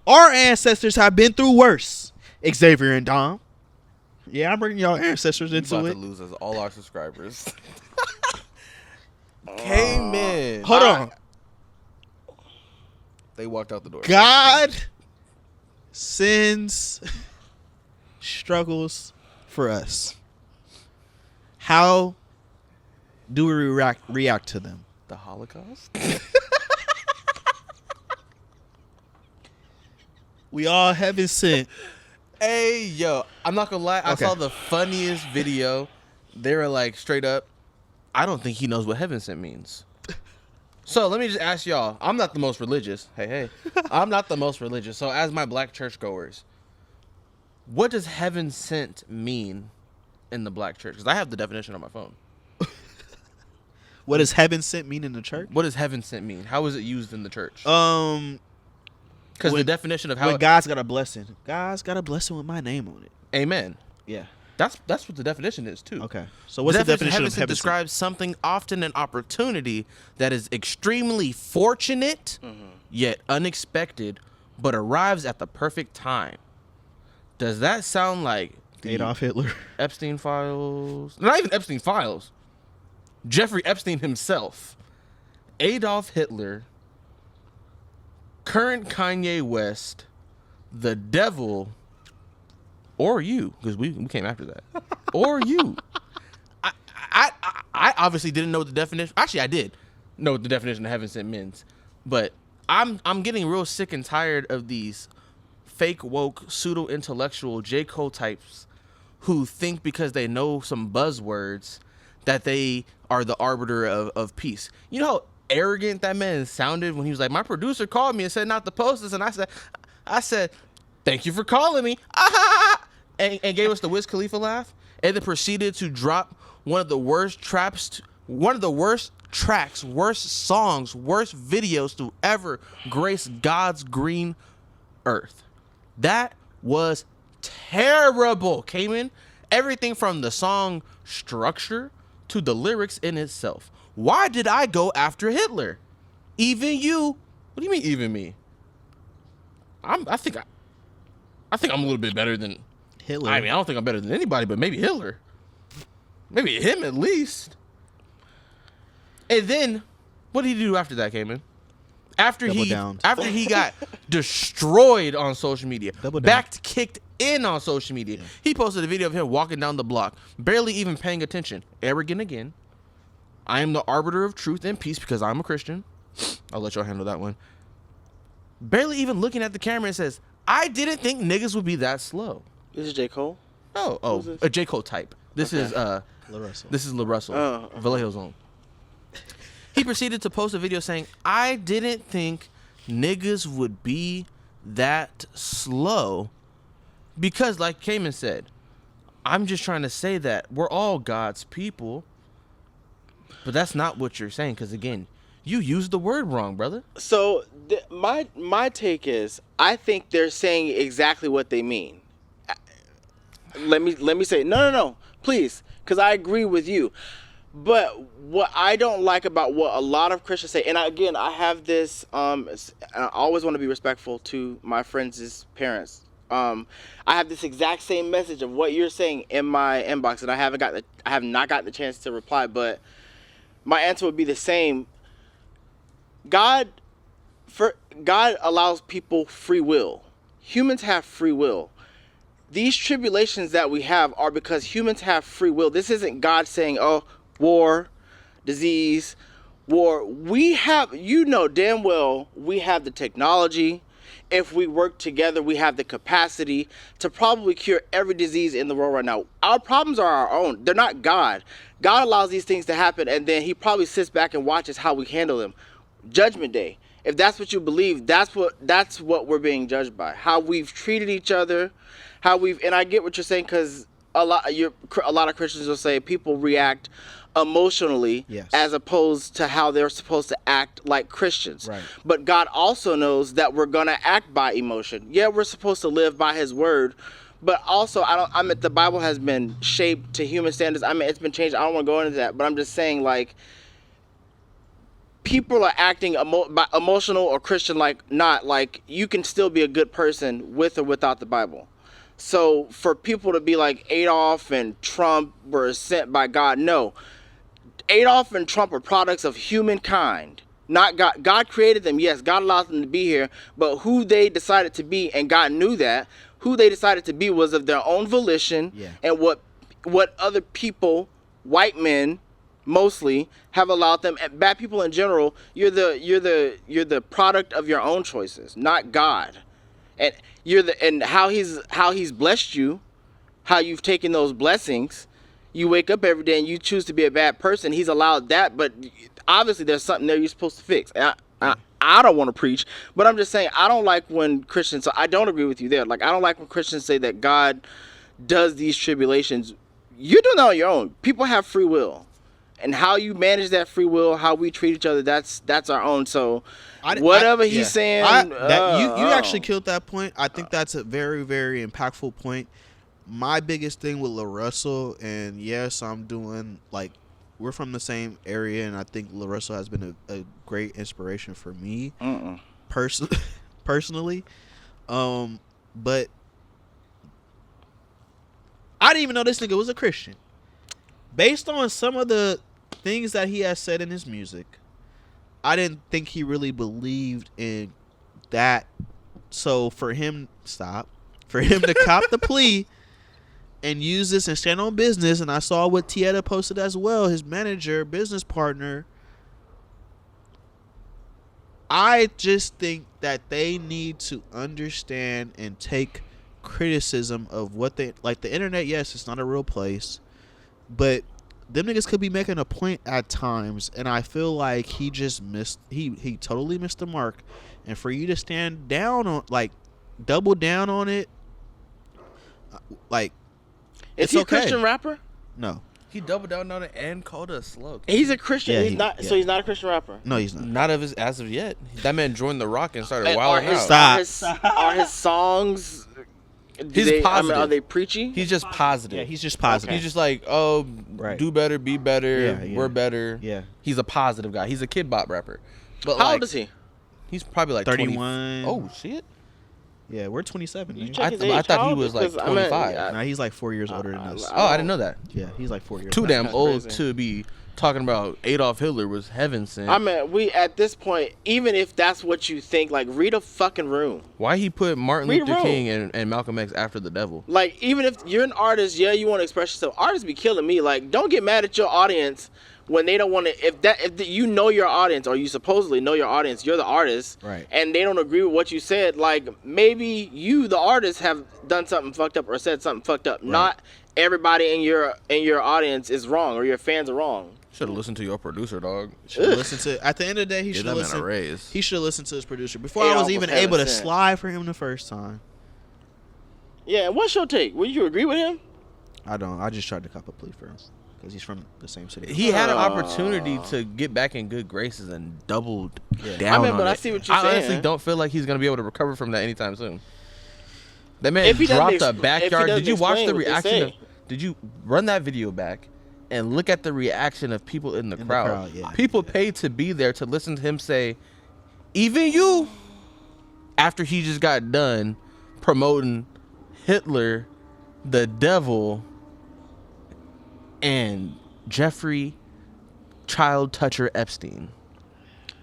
S1: Our ancestors have been through worse. Xavier and Dom. Yeah, I'm bringing y'all ancestors into
S2: about
S1: it.
S2: to lose us all our subscribers. Cayman.
S1: Hold on.
S2: They walked out the door.
S1: God sends struggles for us. How do we react to them?
S2: The Holocaust?
S1: We all heaven sent.
S2: Hey, yo. I'm not going to lie. I
S1: Okay.
S2: saw the funniest video. They were like, straight up, I don't think he knows what heaven sent means. So let me just ask y'all. I'm not the most religious. Hey. I'm not the most religious. So as my black churchgoers, what does heaven sent mean in the black church? Because I have the definition on my phone.
S1: What does heaven sent mean in the church?
S2: What does heaven sent mean? How is it used in the church? Because the
S1: when-
S2: definition of how
S1: when God's got a blessing. God's got a blessing with my name on it.
S2: Amen.
S1: Yeah.
S2: That's what the definition is too.
S1: Okay. So what's the definition of
S2: heaven
S1: heaven
S2: sent
S1: sent?
S2: describes something often an opportunity that is extremely fortunate yet unexpected, but arrives at the perfect time. Does that sound like the
S1: Adolf Hitler.
S2: Epstein files? Not even Epstein files. Jeffrey Epstein himself. Adolf Hitler. Current Kanye West. The devil. Or you, because we came after that. Or you. I obviously didn't know the definition. Actually, I did know what the definition of heaven sent means. But I'm getting real sick and tired of these fake woke pseudo intellectual J. Cole types who think because they know some buzzwords that they are the arbiter of peace. You know how arrogant that man sounded when he was like, my producer called me and said not to post this, and I said thank you for calling me, and gave us the Wiz Khalifa laugh, and then proceeded to drop one of the worst tracks, worst songs, worst videos to ever grace God's green earth. That was terrible, Cayman. Everything from the song structure to the lyrics in itself. Why did I go after Hitler? Even you? What do you mean, even me? I think I'm a little bit better than
S1: Hitler.
S2: I mean, I don't think I'm better than anybody, but maybe Hitler. Maybe him at least. And then, what did he do after that, Cayman? After he got destroyed on social media, kicked in on social media, he posted a video of him walking down the block, barely even paying attention. Arrogant again. I am the arbiter of truth and peace because I'm a Christian. I'll let y'all handle that one. Barely even looking at the camera and says, I didn't think niggas would be that slow.
S3: This is J. Cole?
S2: A J. Cole type. This is
S1: LaRussell.
S2: This is LaRussell. Vallejo's own. He proceeded to post a video saying, I didn't think niggas would be that slow. Because like Cayman said, I'm just trying to say that we're all God's people. But that's not what you're saying. Because again, you used the word wrong, brother.
S3: So my take is, I think they're saying exactly what they mean. Let me say, no, please, because I agree with you. But what I don't like about what a lot of Christians say, and again, I have this, I always want to be respectful to my friends' parents. I have this exact same message of what you're saying in my inbox, and I have not gotten the chance to reply, but my answer would be the same. God allows people free will. Humans have free will. These tribulations that we have are because humans have free will. This isn't God saying, oh, war, disease, war. We have, damn well, we have the technology. If we work together, we have the capacity to probably cure every disease in the world right now. Our problems are our own. They're not God. God allows these things to happen, and then he probably sits back and watches how we handle them. Judgment Day. If that's what you believe, that's what we're being judged by. How we've treated each other, and I get what you're saying, because a lot of Christians will say people react emotionally, yes, as opposed to how they're supposed to act like Christians. Right. But God also knows that we're gonna act by emotion. Yeah, we're supposed to live by his word, but also the Bible has been shaped to human standards. It's been changed. I don't want to go into that, but I'm just saying, like, people are acting emotional or Christian not like you can still be a good person with or without the Bible. So for people to be like Adolf and Trump were sent by God, no. Adolf and Trump are products of humankind, not God. God created them, yes, God allowed them to be here, but who they decided to be, and God knew that, who they decided to be was of their own volition, and what other people, white men mostly, have allowed them, and bad people in general, you're the product of your own choices, not God. And how he's blessed you, how you've taken those blessings. You wake up every day and you choose to be a bad person. He's allowed that, but obviously there's something there you're supposed to fix. And I don't want to preach, but I'm just saying I don't like when Christians. So I don't agree with you there. Like, I don't like when Christians say that God does these tribulations. You're doing that on your own. People have free will, and how you manage that free will, how we treat each other, that's our own. So whatever he's saying,
S1: you actually killed that point. I think that's a very, very impactful point. My biggest thing with LaRussell, and yes, I'm doing, like, we're from the same area, and I think LaRussell has been a great inspiration for me personally. But I didn't even know this nigga was a Christian. Based on some of the things that he has said in his music, I didn't think he really believed in that. So for him to cop the plea and use this and stand on business, and I saw what Tieta posted as well, his manager, business partner. I just think that they need to understand and take criticism of what they like. The internet, yes, it's not a real place, but them niggas could be making a point at times, and I feel like he just missed. He totally missed the mark, and for you to stand down on, like, double down on it, like,
S3: is he a Christian rapper?
S1: No.
S2: He doubled down on it and called it a slug.
S3: He's a Christian.
S1: Yeah,
S3: he's not.
S1: yeah.
S3: So he's not a Christian rapper.
S1: No, he's not.
S2: Not of his as of yet. That man joined the Rock and started
S3: And
S2: wilding out.
S3: Are his songs?
S2: He's positive.
S3: Are they preachy?
S2: He's just positive.
S1: Yeah, he's just positive.
S2: He's just like, oh,
S1: Right.
S2: do better, be better,
S1: Yeah, yeah.
S2: we're better.
S1: Yeah.
S2: He's a positive guy. He's a kid bop rapper. But
S3: How old is he?
S2: He's probably like
S1: 31.
S2: 20. Oh shit!
S1: Yeah, we're 27.
S3: You
S1: nigga.
S3: check his age.
S2: I thought
S3: How
S2: he
S3: old
S2: was
S3: is-
S2: like
S3: 'cause I mean,
S2: 25.
S1: Nah, he's like 4 years older than us.
S2: Oh, I didn't know that.
S1: Yeah, he's like 4 years.
S2: Too
S1: older.
S2: damn
S3: kinda
S2: old
S3: crazy.
S2: to be talking about Adolf Hitler was heaven sent.
S3: I mean, we at this point, even if that's what you think, like, read a fucking room.
S2: Why he put Martin
S3: Read
S2: Luther
S3: Rome.
S2: King and Malcolm X after the devil?
S3: Like, even if you're an artist, yeah, you want to express yourself. Artists be killing me. Like, don't get mad at your audience when they don't want to. If you know your audience, or you supposedly know your audience, you're the artist,
S1: Right.
S3: and they don't agree with what you said. Like, maybe you, the artist, have done something fucked up or said something fucked up. Not everybody in your audience is wrong, or your fans are wrong.
S2: Should have listened to your producer, dog.
S1: Should listen to. At the end of the day, he
S2: Give
S1: should
S2: that man a
S1: listen.
S2: raise.
S1: He should listen to his producer before I
S3: Adolf
S1: was
S3: was
S1: even
S3: heaven
S1: able to
S3: sent.
S1: slide for him the first time.
S3: Yeah, what's your take? Would you agree with him?
S1: I don't. I just tried to cop a plea for him because he's from the same city.
S2: He had an opportunity to get back in good graces and doubled down
S3: I mean,
S2: on
S3: but
S2: it.
S3: I see what you're
S2: I honestly
S3: saying.
S2: don't feel like he's gonna be able to recover from that anytime soon. That man
S3: If he doesn't
S2: dropped
S3: ex-
S2: a
S3: if he
S2: backyard.
S3: doesn't
S2: Did you watch the
S3: explain what they
S2: reaction?
S3: say.
S2: Did you run that video back and look at the reaction of people in the crowd?
S1: yeah.
S2: People paid to be there to listen to him say, "Even you," after he just got done promoting Hitler, the devil, and Jeffrey Child Toucher Epstein.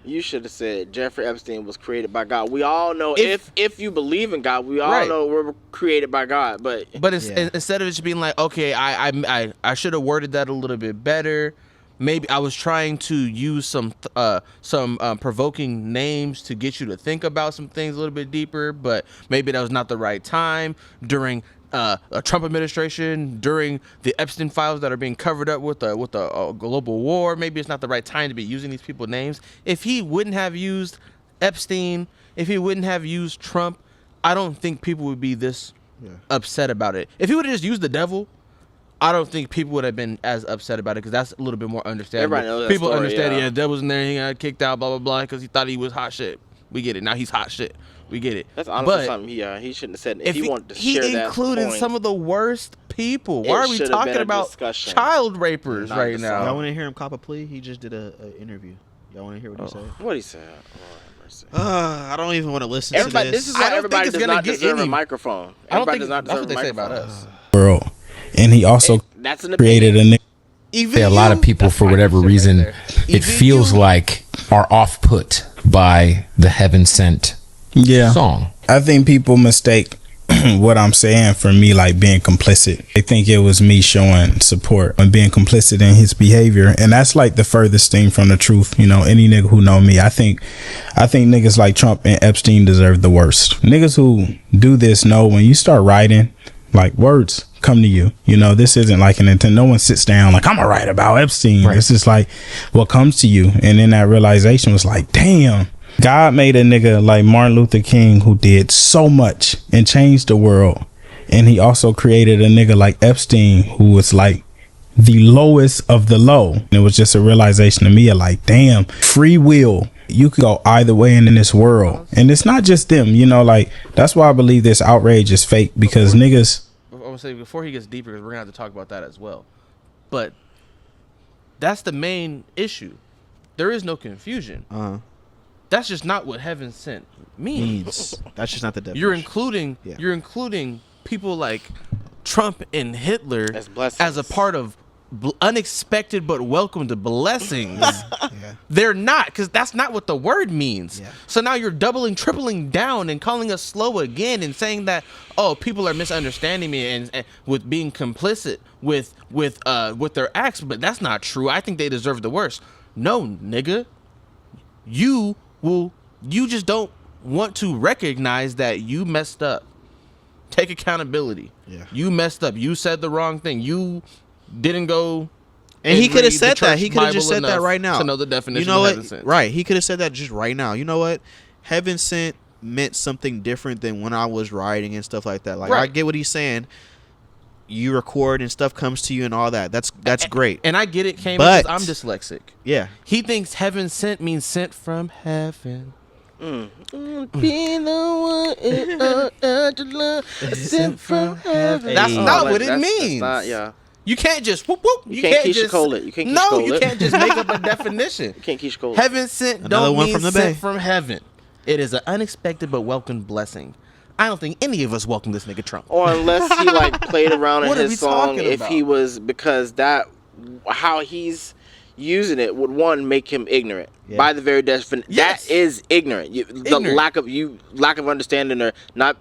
S3: You should have said Jeffrey Epstein was created by God. We all know
S2: If-
S3: if you believe in God, we all
S2: Right.
S3: know we're created by God. But
S2: But
S1: Yeah.
S2: instead of it just being like, okay, I should have worded that a little bit better. Maybe I was trying to use some provoking names to get you to think about some things a little bit deeper, but maybe that was not the right time during a Trump administration, during the Epstein files that are being covered up with a global war. Maybe it's not the right time to be using these people's names. If he wouldn't have used Epstein, if he wouldn't have used Trump, I don't think people would be this upset about it. If he would have just used the devil, I don't think people would have been as upset about it because that's a little bit more understandable.
S3: Everybody knows that
S2: People
S3: story,
S2: understand,
S3: yeah.
S2: yeah, the devil's in there, he got kicked out, blah, blah, blah, because he thought he was hot shit. We get it. Now he's hot shit. We get it.
S3: that's honestly
S2: But
S3: something he shouldn't have said.
S2: if
S3: If he wanted to share
S2: he
S3: that
S2: included
S3: point.
S2: some of the worst people.
S3: It
S2: Why are we
S3: should have
S2: talking
S3: been a
S2: about
S3: discussion.
S2: child rapers
S3: Not
S2: right
S3: just
S2: now?
S1: Y'all want to hear him cop a plea? He just did a interview. Y'all want to hear what he said?
S3: What he said? Lord have mercy.
S1: I don't even want to listen
S3: Everybody,
S1: to
S3: this
S1: this.
S3: is why
S2: I don't
S3: everybody
S2: think it's
S3: does
S2: gonna
S3: not
S2: get
S3: deserve a
S2: any-
S3: microphone.
S2: I don't
S3: Everybody
S2: think
S3: does not
S2: that's
S3: deserve
S2: what
S3: a
S2: they say about
S3: microphone.
S2: us.
S6: World, and he also
S3: That's an
S6: created
S3: opinion.
S6: a
S2: Even
S6: a lot of
S2: you?
S6: people
S2: That's
S6: for
S2: my
S6: whatever
S2: shit right
S6: reason
S2: there.
S6: it
S2: Even
S6: feels
S2: you?
S6: like are off put by the heaven sent song.
S5: I think people mistake what I'm saying for me like being complicit. They think it was me showing support and being complicit in his behavior, and that's like the furthest thing from the truth. You know, any nigga who know me, I think niggas like Trump and Epstein deserve the worst. Niggas who do this know when you start writing, like, words come to you. You know, this isn't like an intent. No one sits down like, I'm gonna write about Epstein. It's just like what comes to you, and then that realization was like, damn. God made a nigga like Martin Luther King who did so much and changed the world. And he also created a nigga like Epstein who was like the lowest of the low. And it was just a realization to me of like, damn, free will. You could go either way in this world. And it's not just them, you know, like that's why I believe this outrage is fake because niggas.
S2: I'm gonna say before he gets deeper, because we're gonna have to talk about that as well. But that's the main issue. There is no confusion. That's just not what heaven sent means.
S1: That's just not the definition.
S2: You're including
S1: Yeah.
S2: you're including people like Trump and Hitler as a part of unexpected but welcomed blessings. They're not, because that's not what the word means. So now you're doubling, tripling down and calling us slow again and saying that, oh, people are misunderstanding me and with being complicit with their acts, but that's not true. I think they deserve the worst. No, nigga. You just don't want to recognize that you messed up. Take accountability. You messed up. You said the wrong thing. You didn't go.
S1: And he could have said that. He could have just said that right now.
S2: To know the definition
S1: of
S2: heaven sent.
S1: Right. He could have said that just right now. You know what? Heaven sent meant something different than when I was writing and stuff like that. Like, I get what he's saying. You record and stuff comes to you and all that. That's great.
S2: And I get it, Cayman, because I'm dyslexic.
S1: Yeah.
S2: He thinks heaven sent means sent from heaven.
S3: Be the one sent from heaven.
S2: That's not what it means. You can't just whoop whoop.
S3: You can't Keisha Cole it. You can't Keisha Cole it.
S2: You can't just make up a definition.
S3: You can't Keisha Cole it.
S2: Heaven sent don't mean sent from heaven. It is an unexpected but welcomed blessing. I don't think any of us welcome this nigga Trump.
S3: Or unless he like played around in his song, if he was, because that how he's using it would one make him ignorant by the very definition. That is ignorant. The lack of understanding or not.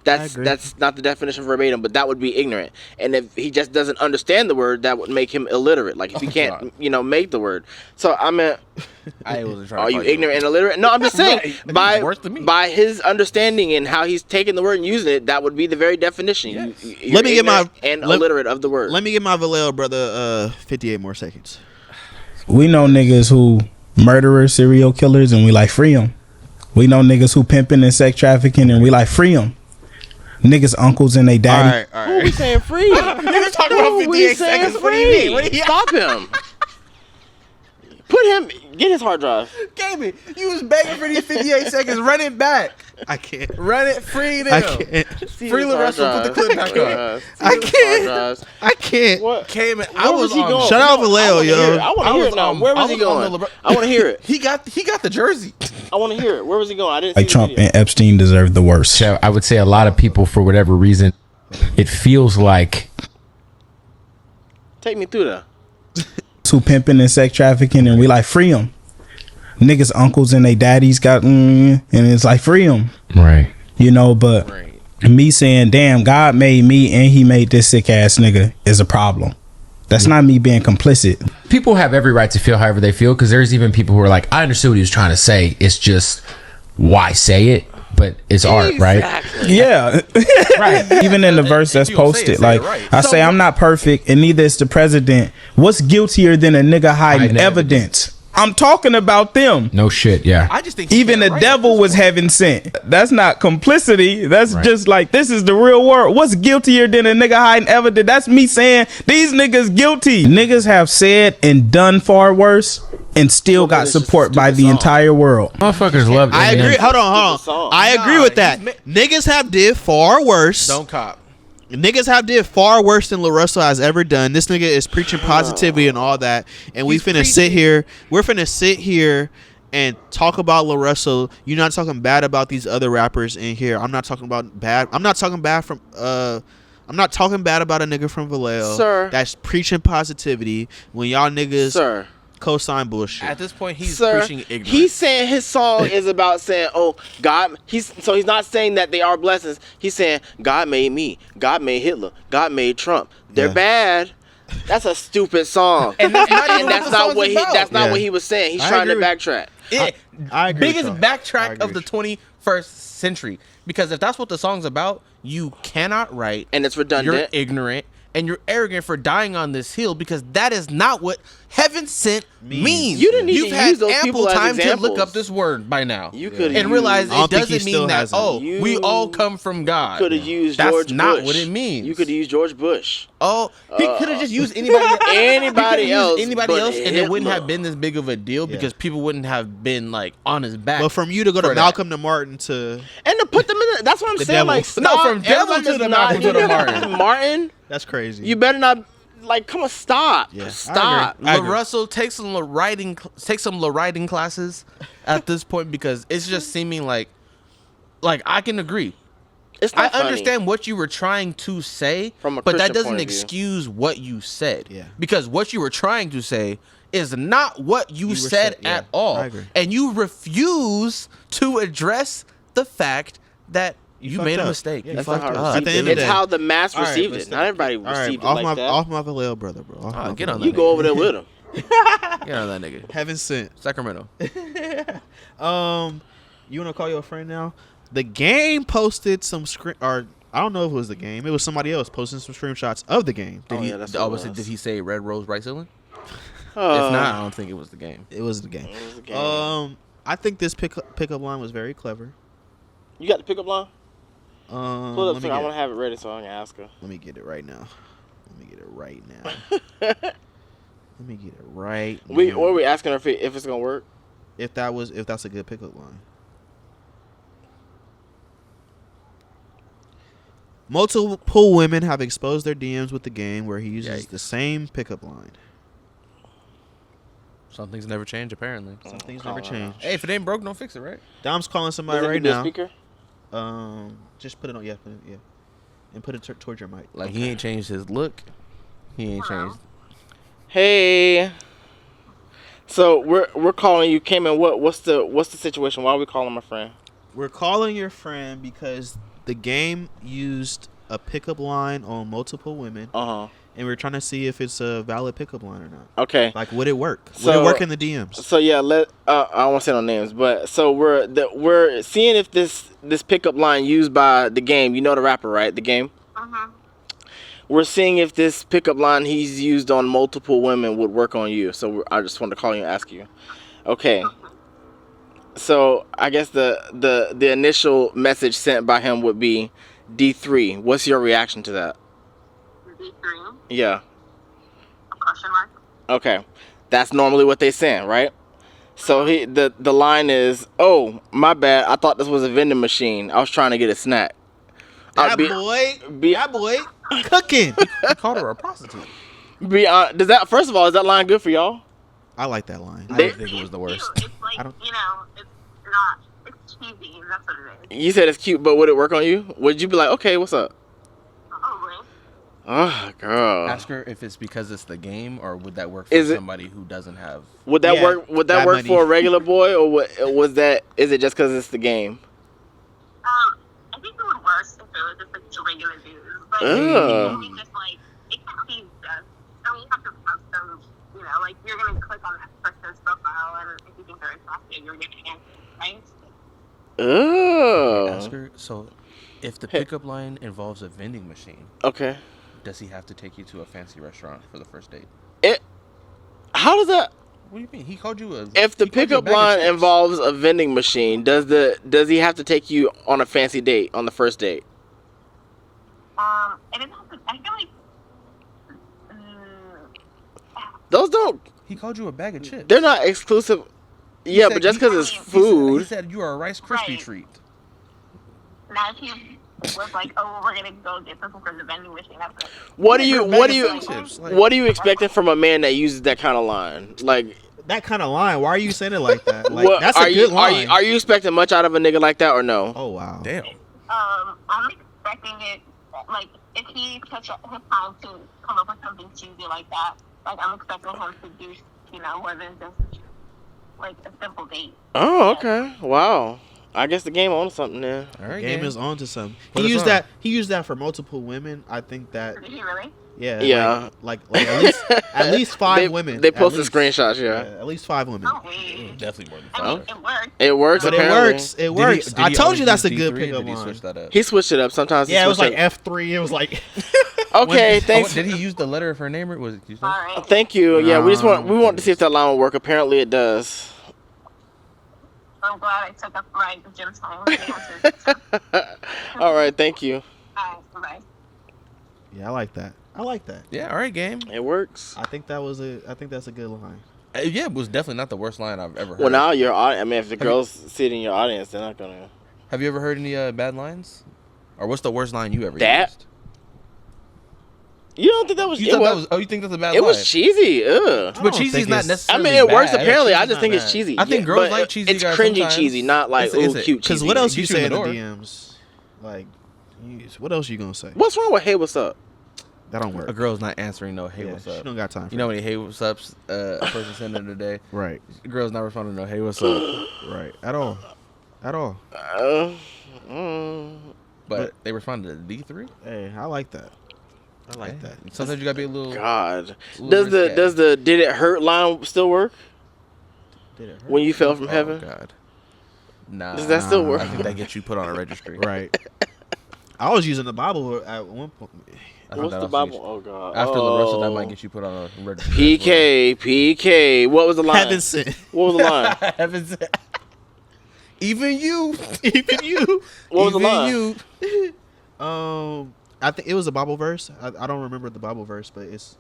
S3: That's not the definition verbatim, but that would be ignorant. And if he just doesn't understand the word, that would make him illiterate. Like if he can't, make the word. So I mean, are you ignorant and illiterate? No, I'm just saying by his understanding and how he's taking the word and using it, that would be the very definition.
S1: Yes. Let me get my
S3: illiterate of the word.
S1: Let me get my Vallejo brother 58 more seconds.
S5: We know niggas who murderers, serial killers, and we like free them. We know niggas who pimping and sex trafficking, and we like free them. Niggas uncles and they daddy.
S3: All right. Who we saying free?
S2: You were talking about 58 seconds. What do you mean?
S3: Stop him. Put him. Get his hard drive.
S2: Cayman, you was begging for these 58 seconds. Run it back.
S1: I can't.
S2: Run it. Free them.
S1: I can't.
S2: Free LaRussell. Put the clip back on.
S1: I can't.
S3: What?
S2: Cayman, I was
S3: he going?
S1: Shout out Vallejo, yo.
S3: I want to hear it now. Where was he going? I want to hear it.
S2: He got the jersey.
S3: I want to hear it. Where was he going? I didn't
S5: like
S3: see
S5: Trump and Epstein deserve the worst.
S6: So I would say a lot of people, for whatever reason, it feels like.
S3: Take me through that.
S5: Who pimping and sex trafficking, and we like free them. Niggas uncles and they daddies got and it's like free them.
S6: Right.
S5: But me saying, damn, God made me and he made this sick ass nigga is a problem. That's not me being complicit.
S6: People have every right to feel however they feel, because there's even people who are like, I understood what he was trying to say. It's just, why say it? But it's art, right?
S5: Yeah. Right. Even in the verse that's posted, I say I'm not perfect and neither is the president. What's guiltier than a nigga hiding evidence? I'm talking about them.
S6: No shit, yeah.
S2: I just think
S5: even the devil was heaven sent. That's not complicity. That's just like, this is the real world. What's guiltier than a nigga hiding evidence? That's me saying these niggas guilty. Niggas have said and done far worse and still got support by the entire world.
S6: Motherfuckers love it.
S1: I agree. Hold on. I agree with that. Niggas have did far worse.
S2: Don't cop.
S1: Niggas have did far worse than LaRussell has ever done. This nigga is preaching positivity and all that, and we're finna sit here and talk about LaRussell. You're not talking bad about these other rappers in here. I'm not talking about bad. I'm not talking bad about a nigga from Vallejo,
S3: sir,
S1: that's preaching positivity when y'all niggas,
S3: sir,
S1: co-sign bullshit.
S2: At this point, he's preaching ignorance.
S3: He's saying his song is about saying, oh, God. He's not saying that they are blessings. He's saying God made me. God made Hitler. God made Trump. They're bad. That's a stupid song. And that's not what he was saying. He's trying to backtrack.
S1: I agree.
S2: Biggest backtrack of the 21st century. Because if that's what the song's about, you cannot write.
S3: And it's redundant.
S2: You're ignorant. And you're arrogant for dying on this hill, because that is not what heaven sent means.
S3: You didn't need
S2: You've
S3: to
S2: had
S3: use those
S2: ample
S3: people as
S2: time
S3: examples.
S2: to look up this word by now.
S3: You could
S2: and realize it doesn't mean that we
S3: You
S2: all come from God.
S3: Could have used
S2: That's
S3: George
S2: not
S3: Bush.
S2: what it means.
S3: You could have used George Bush.
S2: Oh, he could have just used anybody else, and
S3: Hitler.
S2: it wouldn't have been this big of a deal, because people wouldn't have been like on his back.
S1: But from you to go to Malcolm to Martin to
S3: put them in that's what I'm saying.
S1: devil.
S3: Like,
S2: no, from devil to the Malcolm to the Martin.
S3: Martin,
S1: that's crazy.
S3: you better not. Like, come on, stop.
S1: Yeah,
S3: stop.
S2: LaRussell, take some writing classes at this point, because it's just seeming like I can agree.
S3: It's
S2: I
S3: not funny.
S2: understand what you were trying to say,
S3: From a
S2: but that
S3: Christian
S2: doesn't
S3: point of view.
S2: excuse what you said.
S1: Yeah.
S2: Because what you were trying to say is not what you
S1: were
S2: said
S1: yeah,
S2: at all.
S1: I agree.
S2: And you refuse to address the fact that you
S1: fucked
S2: made a
S1: up.
S2: mistake.
S1: Yeah,
S2: you
S1: you
S2: fucked
S1: fucked
S2: up.
S1: up. At the end of the
S3: It's
S1: day.
S3: how the mass
S1: All right,
S3: received
S1: let's
S3: it. Not everybody received it like that.
S1: Off my Vallejo, brother, bro. Off my
S2: Get on
S1: Vallejo.
S3: You go over there with him.
S2: Get on that nigga.
S1: Heaven sent.
S2: Sacramento.
S1: You want to call your friend now? The game posted some or I don't know if it was the game. It was somebody else posting some screenshots of the game.
S2: Did he?
S3: that's what it
S2: Obviously,
S3: was.
S2: did he say red rose, right ceiling? If not, I don't think it was the game.
S1: It was the game.
S3: It was the game.
S1: I think this pickup line was very clever.
S3: You got the pickup line? Pull it up,
S1: Let me
S3: so I
S1: get
S3: want to have it ready so I can ask her.
S1: Let me get it right now. Let me get it right now.
S3: What are we asking her if it's gonna work?
S1: If that's a good pickup line. Multiple women have exposed their DMs with the game where he uses the same pickup line.
S2: Some things never change, apparently.
S1: Some things never change.
S2: Hey, if it ain't broke, don't fix it, right?
S1: Dom's calling somebody
S3: Does it
S1: right
S3: do a
S1: now.
S3: Speaker?
S1: Just put it on. Yeah, and put it towards your mic.
S2: Like he ain't changed his look. He ain't changed.
S3: Hey. So we're calling you, Cayman. What's the situation? Why are we calling my friend?
S1: We're calling your friend because the game used a pickup line on multiple women, and we're trying to see if it's a valid pickup line or not.
S3: Okay.
S1: Like, would it work?
S3: So-
S1: Would it work in the DMs?
S3: So yeah, I don't want to say no names, but so we're seeing if this pickup line used by the game. You know the rapper, right? The game. We're seeing if this pickup line he's used on multiple women would work on you. So I just wanted to call you and ask you. Okay. So I guess the initial message sent by him would be D3. What's your reaction to that?
S7: D3?
S3: Yeah.
S7: A question mark?
S3: Okay. That's normally what they saying, right? So the line is, "Oh, my bad. I thought this was a vending machine. I was trying to get a snack."
S1: That boy cooking.
S2: He called her a prostitute.
S3: Does that, first of all, is that line good for y'all?
S1: I like that line.
S2: I didn't think it was the worst.
S7: It's like,
S1: I don't-
S7: it's not, it's cheesy, that's what it is.
S3: You said it's cute, but would it work on you? Would you be like, "Okay, what's up?"
S7: Probably.
S3: Oh, girl.
S2: Ask her if it's because it's the game, or would that work for
S3: Is it-
S2: somebody who doesn't have?
S3: Would that
S1: Yeah,
S3: work? Would that
S1: that
S3: work
S1: money.
S3: for a regular boy, or was that? Is it just because it's the game?
S7: I think it would work if it was just like a regular dude. But
S3: Ugh.
S7: it's just like, it can be just, I mean, you have to have some, like you're going to click on that person's profile, and if you think they're attractive, you're going to answer, right?
S3: Oh.
S2: Ask her. So, if the pickup line involves a vending machine,
S3: Okay.
S2: does he have to take you to a fancy restaurant for the first date?
S3: How does that?
S2: What do you mean? He called you a.
S3: If the
S2: he called you a
S3: pickup
S2: bag of
S3: line
S2: chips.
S3: involves a vending machine, does he have to take you on a fancy date on the first date?
S7: And it also, I feel like,
S3: Those don't.
S2: He called you a bag of chips.
S3: They're not exclusive.
S2: He
S3: Yeah,
S2: said
S3: but just
S2: he-
S3: because it's
S2: he said-
S3: food.
S2: He said you are a Rice Krispie
S7: Right.
S2: treat.
S7: now if he was like, oh, we're going to go get something from the vending machine, that's it.
S3: What are
S2: Yeah,
S3: you?
S2: you're a
S3: What
S2: bag
S3: do
S2: of
S3: you?
S2: chips, like-
S3: What are you expecting from a man that uses that kind of line? Like,
S1: That kind of line. Why are you saying it like that? Like,
S3: what
S1: that's
S3: are
S1: a
S3: you?
S1: good line.
S3: Are you expecting much out of a nigga like that or no?
S1: Oh wow.
S2: Damn.
S7: I'm expecting it, like, if he took his time to come up with something cheesy like that, like, I'm expecting him to do, more than just, like, a simple date.
S3: Oh, okay. Wow. I guess the game on something there.
S2: All right,
S1: Game is on to something.
S2: Put
S1: He
S2: us
S1: used
S2: on.
S1: that. He used that for multiple women. I think that.
S7: Did he really?
S1: Yeah.
S3: Yeah.
S1: Like at least five women.
S3: They
S1: At
S3: posted
S1: least.
S3: screenshots.
S1: Yeah,
S3: Yeah.
S1: at least 5 women.
S7: Oh, wait.
S2: Definitely more than
S7: I mean,
S2: five.
S7: it worked.
S3: It works.
S1: But
S3: apparently.
S1: it works. It works. I told you that's a good pickup
S2: Did he
S1: line.
S2: switch that up?
S3: He switched it up. Sometimes. he
S1: Yeah, it was
S3: switched
S1: like
S3: up.
S1: F3. It was like.
S3: Okay,
S2: Oh,
S3: thanks.
S2: did he use the letter of her name, or was it?
S7: All right.
S3: Thank you. Yeah, we want to see if that line will work. Apparently, it does.
S7: I'm glad I took up my gym time. All
S3: All right, thank you.
S7: right, bye-bye.
S1: Yeah, I like that. I like that.
S2: Yeah. All right, game.
S3: It works.
S1: I think that's a good line.
S2: Yeah, it was definitely not the worst line I've ever heard.
S3: Well, now your audience. I mean, if the girls sit in your audience, they're not gonna.
S2: Have you ever heard any bad lines? Or what's the worst line you ever
S3: That?
S2: used?
S3: You don't think that was?
S2: You
S3: It
S2: thought that
S3: was.
S2: was? Oh, you think that's a bad
S3: It
S2: line?
S3: was cheesy. Ugh.
S1: I
S2: But
S1: don't
S2: cheesy's
S1: think
S2: not
S1: it's-
S3: I
S2: necessarily.
S3: mean, it works.
S2: bad.
S3: Apparently, I
S2: Cheesy's
S3: just
S2: not
S3: think it's
S2: bad.
S3: cheesy.
S2: I think
S3: Yeah,
S2: girls
S3: but
S2: like cheesy
S3: It's
S2: guys
S3: cringy
S2: sometimes.
S3: cheesy, not like
S2: Is
S3: ooh
S2: it?
S3: cute
S1: Because
S3: cheesy.
S1: what else you
S2: Get you in
S1: say in
S2: the
S1: the
S2: door.
S1: DMs? Like, What else you gonna say?
S3: What's wrong with hey, what's up?
S1: That don't work.
S2: A girl's not answering no hey,
S1: Yeah,
S2: what's
S1: she
S2: up.
S1: don't got time for
S2: You know how many hey, what's ups a person sent in today?
S1: Right.
S2: A girl's not responding to no hey, what's up.
S1: Right. At all.
S2: But they responded to D3?
S1: Hey, I like that. I like
S2: Hey,
S1: that.
S2: Sometimes you gotta be a little.
S3: God.
S2: little risque.
S3: Does the did it hurt line still work
S1: Did it hurt?
S3: when you fell from
S2: Oh,
S3: heaven?
S2: God. Nah.
S3: Does that still work?
S2: I think that gets you put on a registry.
S1: Right. I was using the Bible at one point.
S2: I think
S3: What's
S2: that
S3: the
S2: also
S3: Bible?
S2: gets-
S3: Oh God.
S2: After LaRussell, that might get you put on a registry.
S3: PK. What was the line?
S1: Heaven sent.
S3: What was the line?
S2: Heaven sent. Even you.
S1: Even you.
S3: What was the line?
S2: You.
S1: I think it was a Bible verse. I don't remember the Bible verse, but it's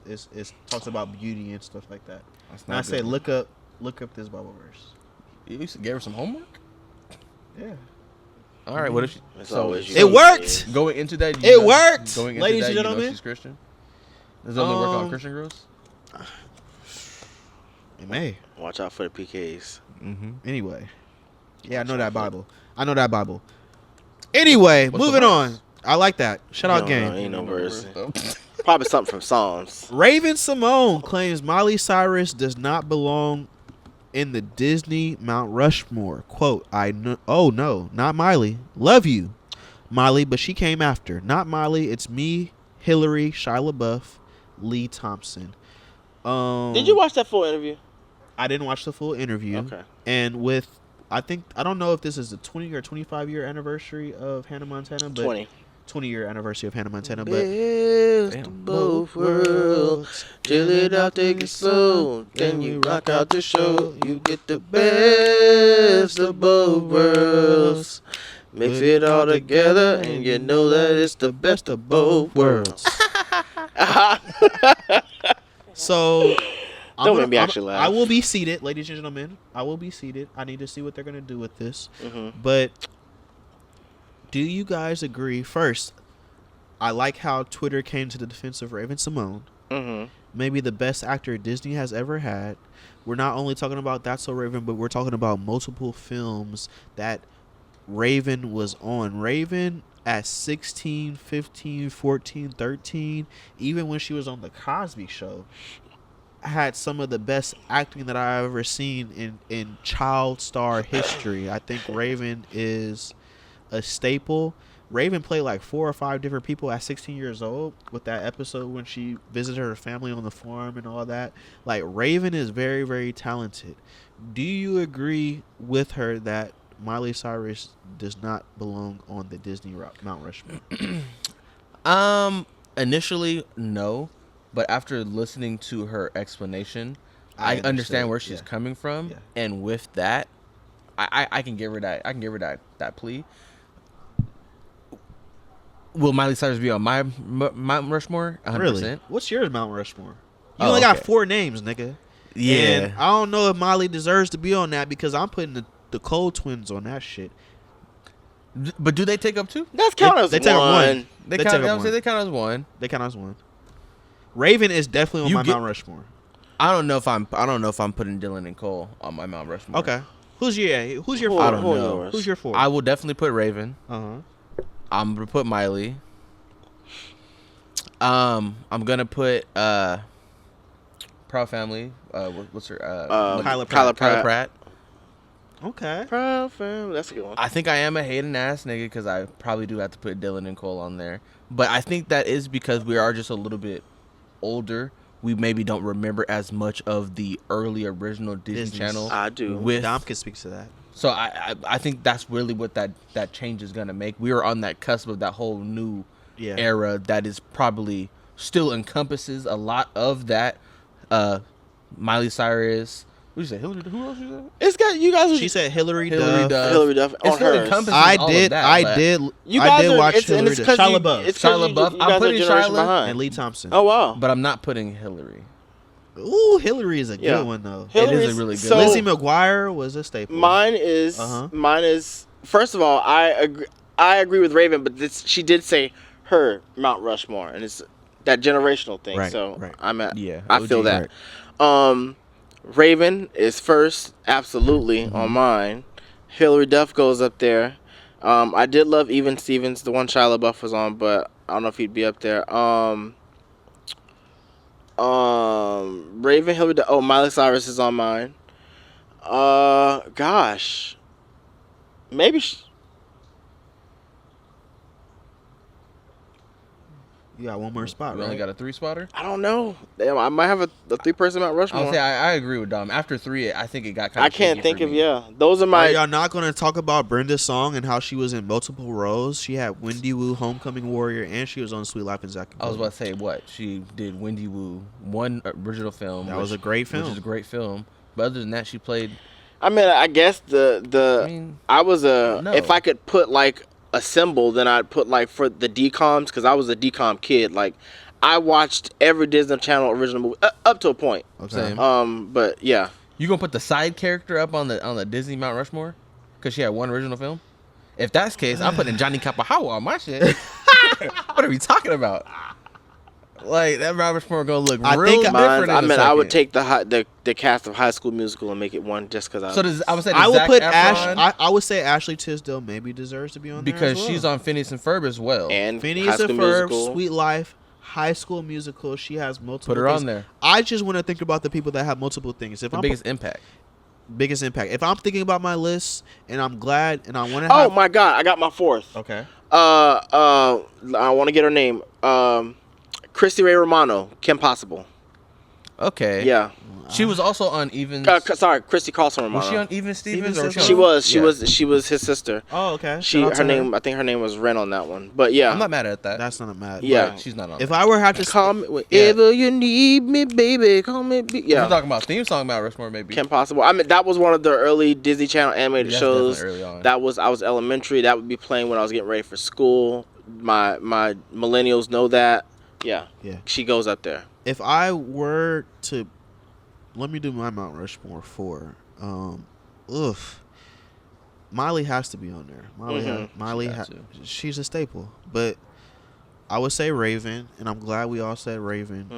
S1: talks about beauty and stuff like that.
S2: That's
S1: And I said, look up this Bible verse.
S2: You used to give her some homework?
S1: Yeah.
S2: All right, what if she,
S3: It's
S2: so
S3: always you.
S1: It worked.
S2: going into that?
S1: It worked,
S2: Going into
S1: ladies
S2: that,
S1: and
S2: you know
S1: gentlemen.
S2: she's Christian? Does it only work on
S1: Um,
S2: Christian girls?
S1: It may.
S3: Watch out for the PKs.
S2: Mm-hmm.
S1: Anyway. Yeah, I know that Bible. Anyway,
S2: What's the
S1: moving
S2: verse?
S1: on. I like that. Shout out
S3: No,
S1: game.
S3: ain't no verse. Probably something from Psalms.
S1: Raven Simone claims Miley Cyrus does not belong in the Disney Mount Rushmore. Quote, oh no, not Miley. Love you, Miley, but she came after. Not Miley, it's me, Hillary, Shia LaBeouf, Lee Thompson.
S3: Did you watch that full interview?
S1: I didn't watch the full interview.
S3: Okay.
S1: And I don't know if this is the 20 or 25 year anniversary of Hannah Montana, but 20 year anniversary of Hannah Montana, but
S3: Best
S2: Damn.
S3: of both worlds. Chill it out, take it slow. Then you rock out the show. You get the best of both worlds. Mix it all together, and you know that it's the best of both worlds.
S1: So
S3: Don't make me actually laugh.
S1: I will be seated, ladies and gentlemen. I will be seated. I need to see what they're gonna do with this.
S3: Mm-hmm.
S1: But do you guys agree? First, I like how Twitter came to the defense of Raven Simone.
S3: Mm-hmm.
S1: Maybe the best actor Disney has ever had. We're not only talking about That's So Raven, but we're talking about multiple films that Raven was on. Raven at 16, 15, 14, 13, even when she was on The Cosby Show, had some of the best acting that I've ever seen in child star history. I think Raven is a staple. Raven played like 4 or 5 different people at 16 years old with that episode when she visited her family on the farm and all that. Like, Raven is very, very talented. Do you agree with her that Miley Cyrus does not belong on the Disney Mount Rushmore?
S2: Initially, no. But after listening to her explanation, I understand where she's coming from.
S1: Yeah.
S2: And with that, I can give her that. I can give her that plea. Will Miley Cyrus be on my Mount Rushmore? 100%.
S1: Really? What's yours, Mount Rushmore? You
S2: Oh,
S1: only got
S2: okay.
S1: 4 names, nigga.
S2: Yeah.
S1: And I don't know if Miley deserves to be on that because I'm putting the Cole twins on that shit.
S2: But do they take up 2?
S3: That's count as
S1: They take up
S3: one.
S2: They
S1: They
S2: count.
S1: take up
S2: I would say
S1: one.
S2: they count as 1.
S1: They count as 1. Raven is definitely on
S2: You
S1: my
S2: get-
S1: Mount Rushmore.
S2: I don't know if I'm putting Dylan and Cole on my Mount Rushmore.
S1: Okay. Who's your
S3: Who-
S1: 4?
S2: I don't
S3: who
S2: know.
S3: yours?
S1: Who's your 4?
S2: I will definitely put Raven. I'm gonna put Miley. I'm gonna put Proud Family. What's her?
S1: Kyla
S2: Pratt.
S1: Okay.
S3: Proud family. That's a good one.
S2: I think I am a hating ass nigga because I probably do have to put Dylan and Cole on there. But I think that is because we are just a little bit older. We maybe don't remember as much of the early original Disney
S1: Disney's-
S2: Channel.
S3: I do.
S2: With
S1: Dom can speak to that.
S2: So I think that's really what that change is gonna make. We are on that cusp of that whole new
S1: Yeah.
S2: era that is probably still encompasses a lot of that. Miley Cyrus. What did you say? Hillary? Who else you said?
S3: It's got you guys.
S1: She said Hillary
S2: Hillary
S1: Duff.
S2: Duff.
S3: Hillary Duff
S2: It
S3: on
S2: still
S3: hers.
S2: encompasses
S1: I
S2: all of
S1: did.
S2: that,
S1: I
S2: but-
S1: did.
S3: You
S1: I
S3: guys
S1: did
S3: are,
S1: watch
S3: it's, and
S1: Hillary
S3: it's
S1: Duff.
S3: 'cause
S1: Shia
S3: you-
S1: LaBeouf
S3: it's 'cause
S2: Shia
S3: you-
S2: LaBeouf.
S3: you
S2: I'm
S3: guys are
S2: putting
S3: a generation
S2: Shia
S3: behind.
S1: and Lee Thompson.
S3: Oh wow.
S2: But I'm not putting Hillary.
S1: Ooh, Hillary is a good
S3: Yeah.
S1: one though.
S3: Hillary's-
S2: a really good
S3: so
S2: one.
S1: Lizzie McGuire was a staple.
S3: Mine is first of all, I agree with Raven, but she did say her Mount Rushmore, and it's that generational thing.
S1: Right,
S3: so
S1: right.
S3: I'm at
S2: Yeah,
S3: I feel
S2: OG.
S3: that. Raven is first, absolutely on mine. Hillary Duff goes up there. I did love Even Stevens, the one Shia LaBeouf was on, but I don't know if he'd be up there. Raven Hill. Oh, Miley Cyrus is on mine. Gosh, maybe.
S1: You got one more spot,
S2: We
S1: right?
S2: only got a 3-spotter.
S3: I don't know. Damn, I might have a 3-person Mount Rushmore.
S2: I'll say I agree with Dom. After 3, I think it got kind of.
S3: I can't think of Those are my.
S1: Are y'all not going to talk about Brenda's song and how she was in multiple roles? She had Wendy Wu, Homecoming Warrior, and she was on Sweet Life and Zack and
S2: I was
S1: Cody.
S2: about to say what she did. Wendy Wu, one original film.
S1: That was a great film.
S2: Which is a great film. But other than that, she played.
S3: I mean, I guess I was
S2: no.
S3: If I could put like a symbol, then I'd put like for the DComs, because I was a DCom kid. Like, I watched every Disney Channel original movie up to a point.
S1: Okay.
S3: But yeah.
S2: You gonna put the side character up on the Disney Mount Rushmore? Because she had one original film. If that's the case, I'm putting Johnny Kapahawa on my shit. What are we talking about? Like, that Mount Rushmore gonna look
S1: I
S2: real
S1: think
S2: different.
S3: I would take the cast of High School Musical and make it one just because I.
S2: So does I would say
S1: I would
S2: Zac
S1: put
S2: Efron,
S1: I would say Ashley Tisdale maybe deserves to be on there
S2: because
S1: as well.
S2: she's on Phineas and Ferb as well.
S3: and High
S1: Phineas and
S3: School
S1: Ferb,
S3: Musical.
S1: Sweet Life, High School Musical. She has multiple.
S2: Put her
S1: things.
S2: on there.
S1: I just want to think about the people that have multiple things. If
S2: The
S1: I'm
S2: biggest impact.
S1: biggest impact. If I'm thinking about my list and I'm glad and I want to.
S3: Oh my God! I got my fourth.
S1: Okay.
S3: I want to get her name. Christy Ray Romano, Kim Possible.
S2: Okay.
S3: Yeah.
S2: She was also on Even.
S3: Sorry, Christy Carlson Romano.
S2: Was she on Even Stevens? Or
S1: Stevens?
S3: She was his sister.
S1: Oh, okay.
S3: I think her name was Ren on that one. But yeah.
S2: I'm not mad at that.
S1: That's not a mad.
S3: Yeah.
S2: But she's not on.
S1: If I were to have to
S3: Call me whenever you need me, baby. Call me.
S2: We're talking about theme song Mount Rushmore, maybe.
S3: Kim Possible. I mean, that was one of the early Disney Channel animated
S2: That's
S3: shows.
S2: definitely early on.
S3: I was elementary. That would be playing when I was getting ready for school. My millennials know that. Yeah.
S1: Yeah.
S3: She goes up there.
S1: If I were to, let me do my Mount Rushmore 4. Miley has to be on there. Miley, she's a staple. But I would say Raven, and I'm glad we all said Raven.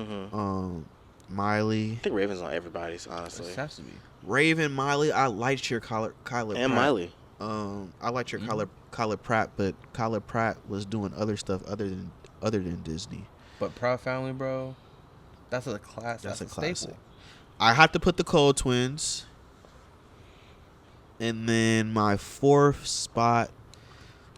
S1: Miley.
S3: I think Raven's on everybody's, honestly.
S2: It has to be.
S1: Raven, Miley. I liked your Kyler
S3: And
S1: Pratt.
S3: Miley.
S1: I liked your Kyler Pratt, but Kyler Pratt was doing other stuff other than Disney.
S2: But Proud Family, bro, that's a class. That's a
S1: classic.
S2: staple.
S1: I have to put the Cole Twins. And then my fourth spot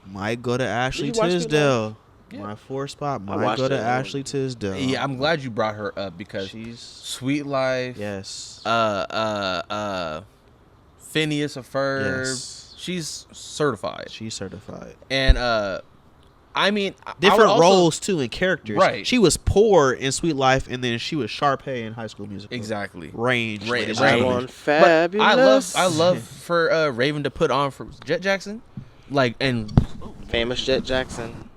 S1: might go to Ashley
S3: Did you watch it
S1: Tisdale.
S2: Yeah.
S1: My fourth spot might
S3: watched
S1: go to
S3: it.
S1: Ashley Tisdale.
S2: Yeah, I'm glad you brought her up because
S1: She's
S2: Sweet Life.
S1: yes.
S2: Phineas of Ferb.
S1: Yes.
S2: She's certified.
S1: She's certified.
S2: And I mean,
S1: Different
S2: I would also-
S1: roles too in characters.
S2: Right.
S1: She was poor in Sweet Life, and then she was Sharpay in High School Musical.
S2: Exactly.
S1: Range.
S2: Range.
S3: I
S2: Range.
S3: want
S2: But
S3: fabulous.
S2: I love for Raven to put on for Jet Jackson, like, and
S3: Famous Jet Jackson.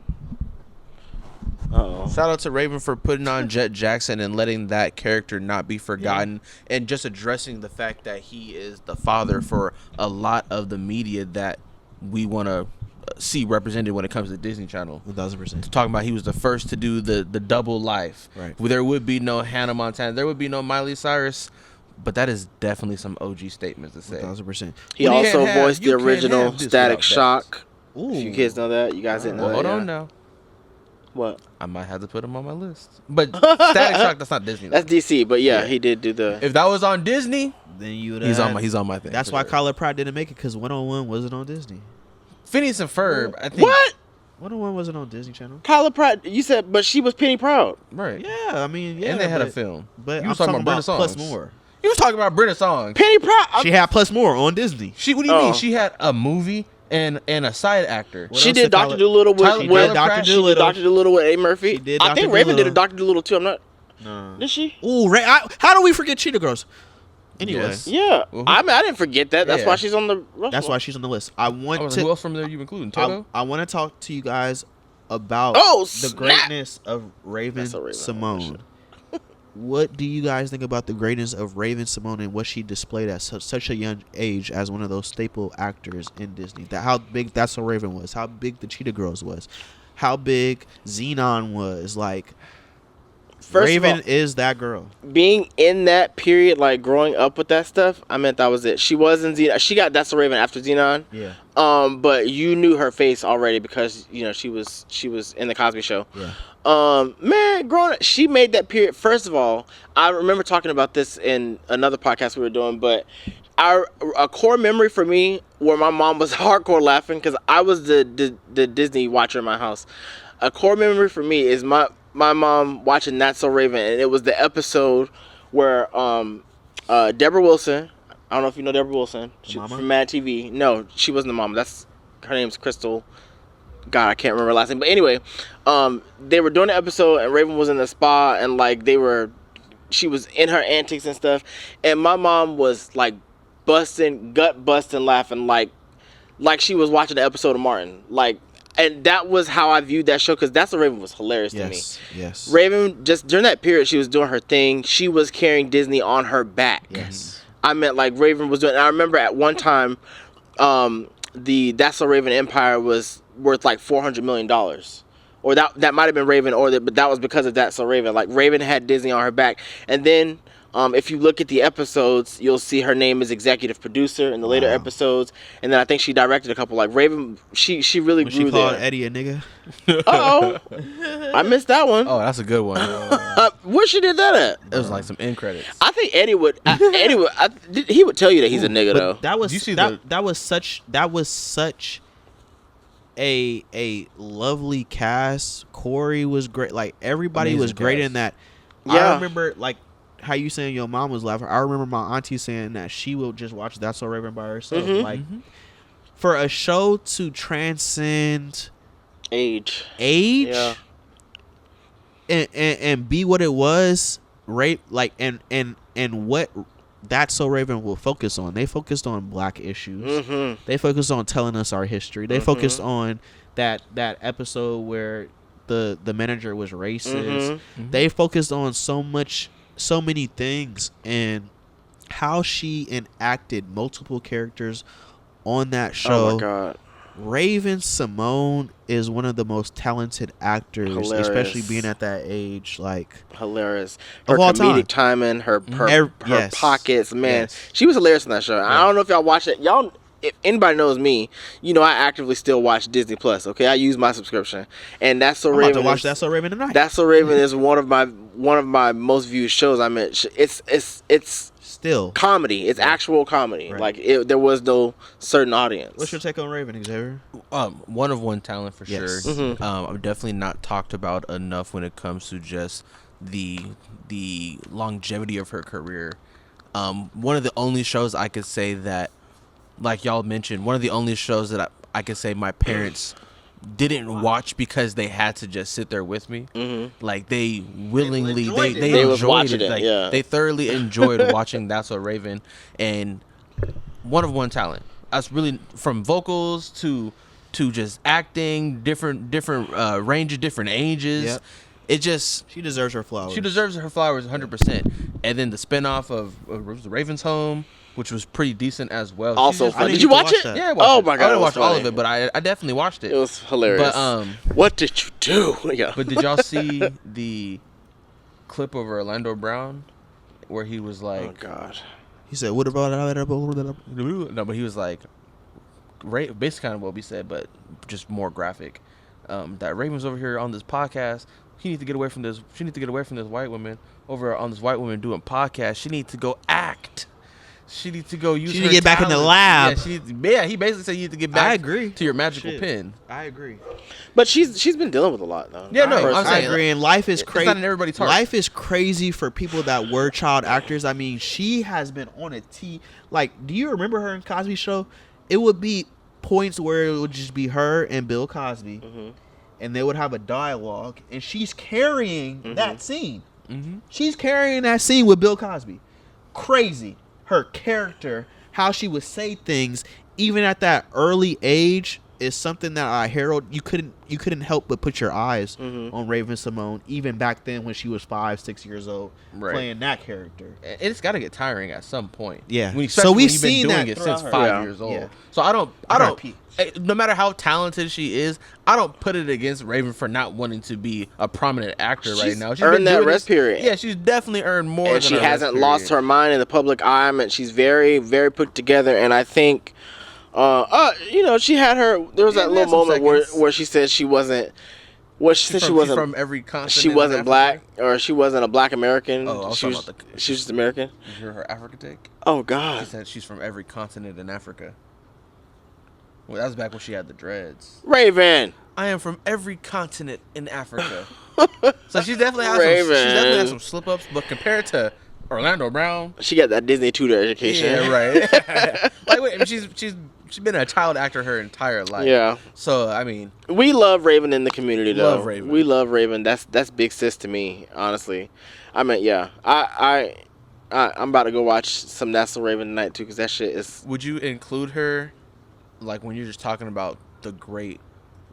S3: Uh-oh.
S2: shout out to Raven for putting on Jet Jackson and letting that character not be forgotten, and just addressing the fact that he is the father for a lot of the media that we want to see represented when it comes to Disney Channel.
S1: 1000%.
S2: Talking about he was the first to do the double life.
S1: Right.
S2: There would be no Hannah Montana. There would be no Miley Cyrus. But that is definitely some OG statements to say.
S1: 1000%.
S3: He
S2: You
S3: also
S2: can't have-
S3: voiced the
S2: you can't
S3: original
S2: have this
S3: Static
S2: without
S3: Shock.
S1: Ooh.
S3: You kids know that? You guys didn't know
S2: Well,
S3: that?
S2: hold on
S3: yeah?
S2: now.
S3: What?
S2: I might have to put him on my list. But Static Shock, that's not Disney.
S3: That's DC, but yeah,
S2: Yeah.
S3: he did do the.
S2: If that was on Disney,
S1: Then you would
S2: he's on my thing.
S1: That's
S2: for
S1: why
S2: sure.
S1: Kyler Pratt didn't make it, because 101 wasn't on Disney.
S2: Phineas and Ferb, I think.
S3: What?
S1: 101 wasn't on Disney Channel.
S3: Kyla Pratt, you said, but she was Penny Proud.
S2: Right.
S1: Yeah, I mean, yeah.
S2: And they had a
S1: but-
S2: film.
S1: But
S2: You was
S1: I'm
S2: talking about Brenda
S1: Plus
S2: songs.
S1: More.
S2: He was talking about Brenda songs.
S3: Penny Proud.
S1: She had Plus More on Disney.
S2: What do you mean?
S3: Oh.
S2: She had a movie and a side actor.
S1: What
S3: She
S1: else
S3: did
S1: did
S3: Dr.
S1: Kyla-
S3: Dolittle with
S2: Tyler-
S3: with-
S2: Tyler
S1: Dr.
S2: Pratt,
S3: she did
S1: Dolittle.
S3: Dr. Dolittle with Eddie Murphy.
S1: She did
S3: I
S1: Dr.
S3: think Raven did a
S1: Dolittle.
S3: Dr. Dolittle too. I'm not.
S1: No.
S3: Did she?
S1: Ooh, how do we forget Cheetah Girls? Anyway,
S2: Yes.
S3: Yeah.
S2: Mhm.
S3: I mean, I didn't forget that. That's
S2: Yeah.
S3: why she's on the.
S1: that's why she's on the list. I want
S2: Who
S1: to.
S2: else from there you including? Toto?
S1: I want to talk to you guys about
S3: Oh,
S1: the
S3: snap.
S1: greatness of Raven
S3: That's a Raven
S1: Simone. What do you guys think about the greatness of Raven Simone and what she displayed at such a young age as one of those staple actors in Disney? That how big That's So Raven was, how big the Cheetah Girls was, how big Xenon was. Like, Raven is that girl.
S3: Being in that period, like growing up with that stuff, I meant that was it. She was in Xenon. She got That's So Raven after Xenon.
S1: Yeah.
S3: But you knew her face already because she was in the Cosby Show.
S1: Yeah.
S3: Man, growing up, she made that period. First of all, I remember talking about this in another podcast we were doing, but a core memory for me where my mom was hardcore laughing because I was the Disney watcher in my house. A core memory for me is my mom watching That's So Raven, and it was the episode where Deborah Wilson. I don't know if you know Deborah Wilson. She's from Mad TV. No, she wasn't the mom. Her name's Crystal. God, I can't remember her last name. But anyway, they were doing the episode, and Raven was in the spa, and like she was in her antics and stuff, and my mom was like gut busting laughing like she was watching the episode of Martin. Like, and that was how I viewed that show because That's So Raven was hilarious to me.
S1: Yes.
S3: Raven, just during that period, she was doing her thing. She was carrying Disney on her back.
S1: Yes.
S3: I meant like Raven was doing. I remember at one time, the That's So Raven empire was worth like $400 million, or that might have been Raven, but that was because of That's So Raven. Like Raven had Disney on her back, and then if you look at the episodes, you'll see her name is executive producer in the later episodes, and then I think she directed a couple. Like Raven, she really grew
S1: she called
S3: there.
S1: Eddie a nigga.
S3: I missed that one.
S2: Oh, that's a good one.
S3: Where she did that at?
S2: It was like some end credits.
S3: I think Eddie would. He would tell you that he's a nigga though.
S1: That was
S2: You see
S1: that was such a lovely cast. Corey was great. Like everybody
S2: Amazing
S1: was great
S2: cast.
S1: in that.
S3: Yeah.
S1: I remember like how you saying your mom was laughing. I remember my auntie saying that she will just watch That's So Raven by herself. Like for a show to transcend
S3: Age.
S1: Yeah. and be what it was, right? Like and what That's So Raven will focus on. They focused on black issues. They focused on telling us our history. They focused on that episode where the manager was racist. They focused on so many things, and how she enacted multiple characters on that show.
S3: Oh my God.
S1: Raven Simone is one of the most talented actors,
S3: Hilarious.
S1: especially being at that age. Like
S3: Hilarious. Her
S1: of all
S3: comedic
S1: time.
S3: timing, her
S1: Yes.
S3: pockets, man.
S1: Yes.
S3: She was hilarious in that show. I don't know if y'all watch it. Y'all, if anybody knows me, I actively still watch Disney Plus. Okay, I use my subscription, and That's So
S1: I'm
S3: Raven.
S1: about to watch That's So Raven tonight.
S3: That's So Raven is one of my most viewed shows. I mean, it's
S1: Still
S3: comedy. It's actual comedy.
S1: Right.
S3: Like there was no certain audience.
S1: What's your take on Raven, Xavier?
S2: One of one talent for
S1: Yes.
S2: sure. I'm definitely not talked about enough when it comes to just the longevity of her career. One of the only shows I could say that, like y'all mentioned, one of the only shows that I could say my parents didn't watch because they had to just sit there with me. Like they willingly they
S3: was
S2: enjoyed
S3: watching
S2: it.
S3: it,
S2: Like,
S3: yeah.
S2: they thoroughly enjoyed watching That's So Raven, and one of one talent. That's really from vocals to just acting, different range of different ages.
S1: Yep.
S2: It just
S1: She deserves her flowers.
S2: she deserves her flowers 100%. And then the spinoff of Raven's Home, which was pretty decent as well. She
S3: Also,
S2: just-
S3: fun.
S1: didn't
S3: Did you
S1: get to
S3: watch
S1: watch
S3: it?
S1: that.
S2: yeah, I watched
S3: Oh
S2: it.
S3: my
S2: I
S3: God, it
S2: didn't
S3: was
S2: watch all
S3: funny.
S2: of it, but I definitely watched it.
S3: It was hilarious.
S2: But
S3: what did you do? Yeah.
S2: but did y'all see the clip of Orlando Brown where he was
S3: Oh
S2: like,
S3: God.
S1: He said, "What about
S2: no, but he was like, basically kind of what we said, but just more graphic. That Raven's over here on this podcast. He needs to get away from this. She needs to get away from this white woman over on this white woman doing podcast. She needs to go act. She needs to go use.
S1: She
S2: her
S1: need to get back in the
S2: talent.
S1: lab."
S2: Yeah, he basically said you need to get back.
S1: I agree.
S2: To your magical
S1: Shit.
S2: pen.
S1: I agree.
S3: But she's been dealing with a lot though.
S2: Yeah, no,
S3: Personally.
S2: I'm
S1: I
S2: saying,
S1: agree. And life is
S2: it's
S1: crazy.
S2: not in everybody's heart.
S1: Life is crazy for people that were child actors. I mean, she has been on a T. Like, do you remember her in Cosby Show? It would be points where it would just be her and Bill Cosby, and they would have a dialogue, and she's carrying that scene. She's carrying that scene with Bill Cosby. Crazy. Her character, how she would say things, even at that early age, is something that I herald. You couldn't help but put your eyes on Raven-Symoné even back then when she was 5-6 years old playing that character.
S2: It's got to get tiring at some point.
S1: Yeah.
S2: So we've seen doing it since 5 years old.
S1: Yeah.
S2: So I don't. No matter how talented she is, I don't put it against Raven for not wanting to be a prominent actor right now. She's
S3: earned that rest period.
S2: Yeah, she's definitely earned more.
S3: And she hasn't lost her mind in the public eye. And she's very, very put together. And I think, she had her. There was that little moment where she said she wasn't. She said she wasn't
S2: from every continent.
S3: She wasn't black, or she wasn't a black American.
S2: Oh,
S3: she was just American.
S2: Did you hear her Africa take?
S3: Oh God.
S2: She said she's from every continent in Africa. Well, that was back when she had the dreads.
S3: Raven.
S2: I am from every continent in Africa. So she definitely has some slip ups, but compared to Orlando Brown,
S3: she got that Disney tutor education.
S2: Yeah, right. I mean, she's been a child actor her entire life.
S3: Yeah. So
S2: I mean,
S3: we love Raven in the community, though.
S2: Love Raven.
S3: We love Raven. That's big sis to me, honestly. I mean, yeah. I'm about to go watch some That's So Raven tonight too, because that shit is.
S2: Would you include her, like when you're just talking about the great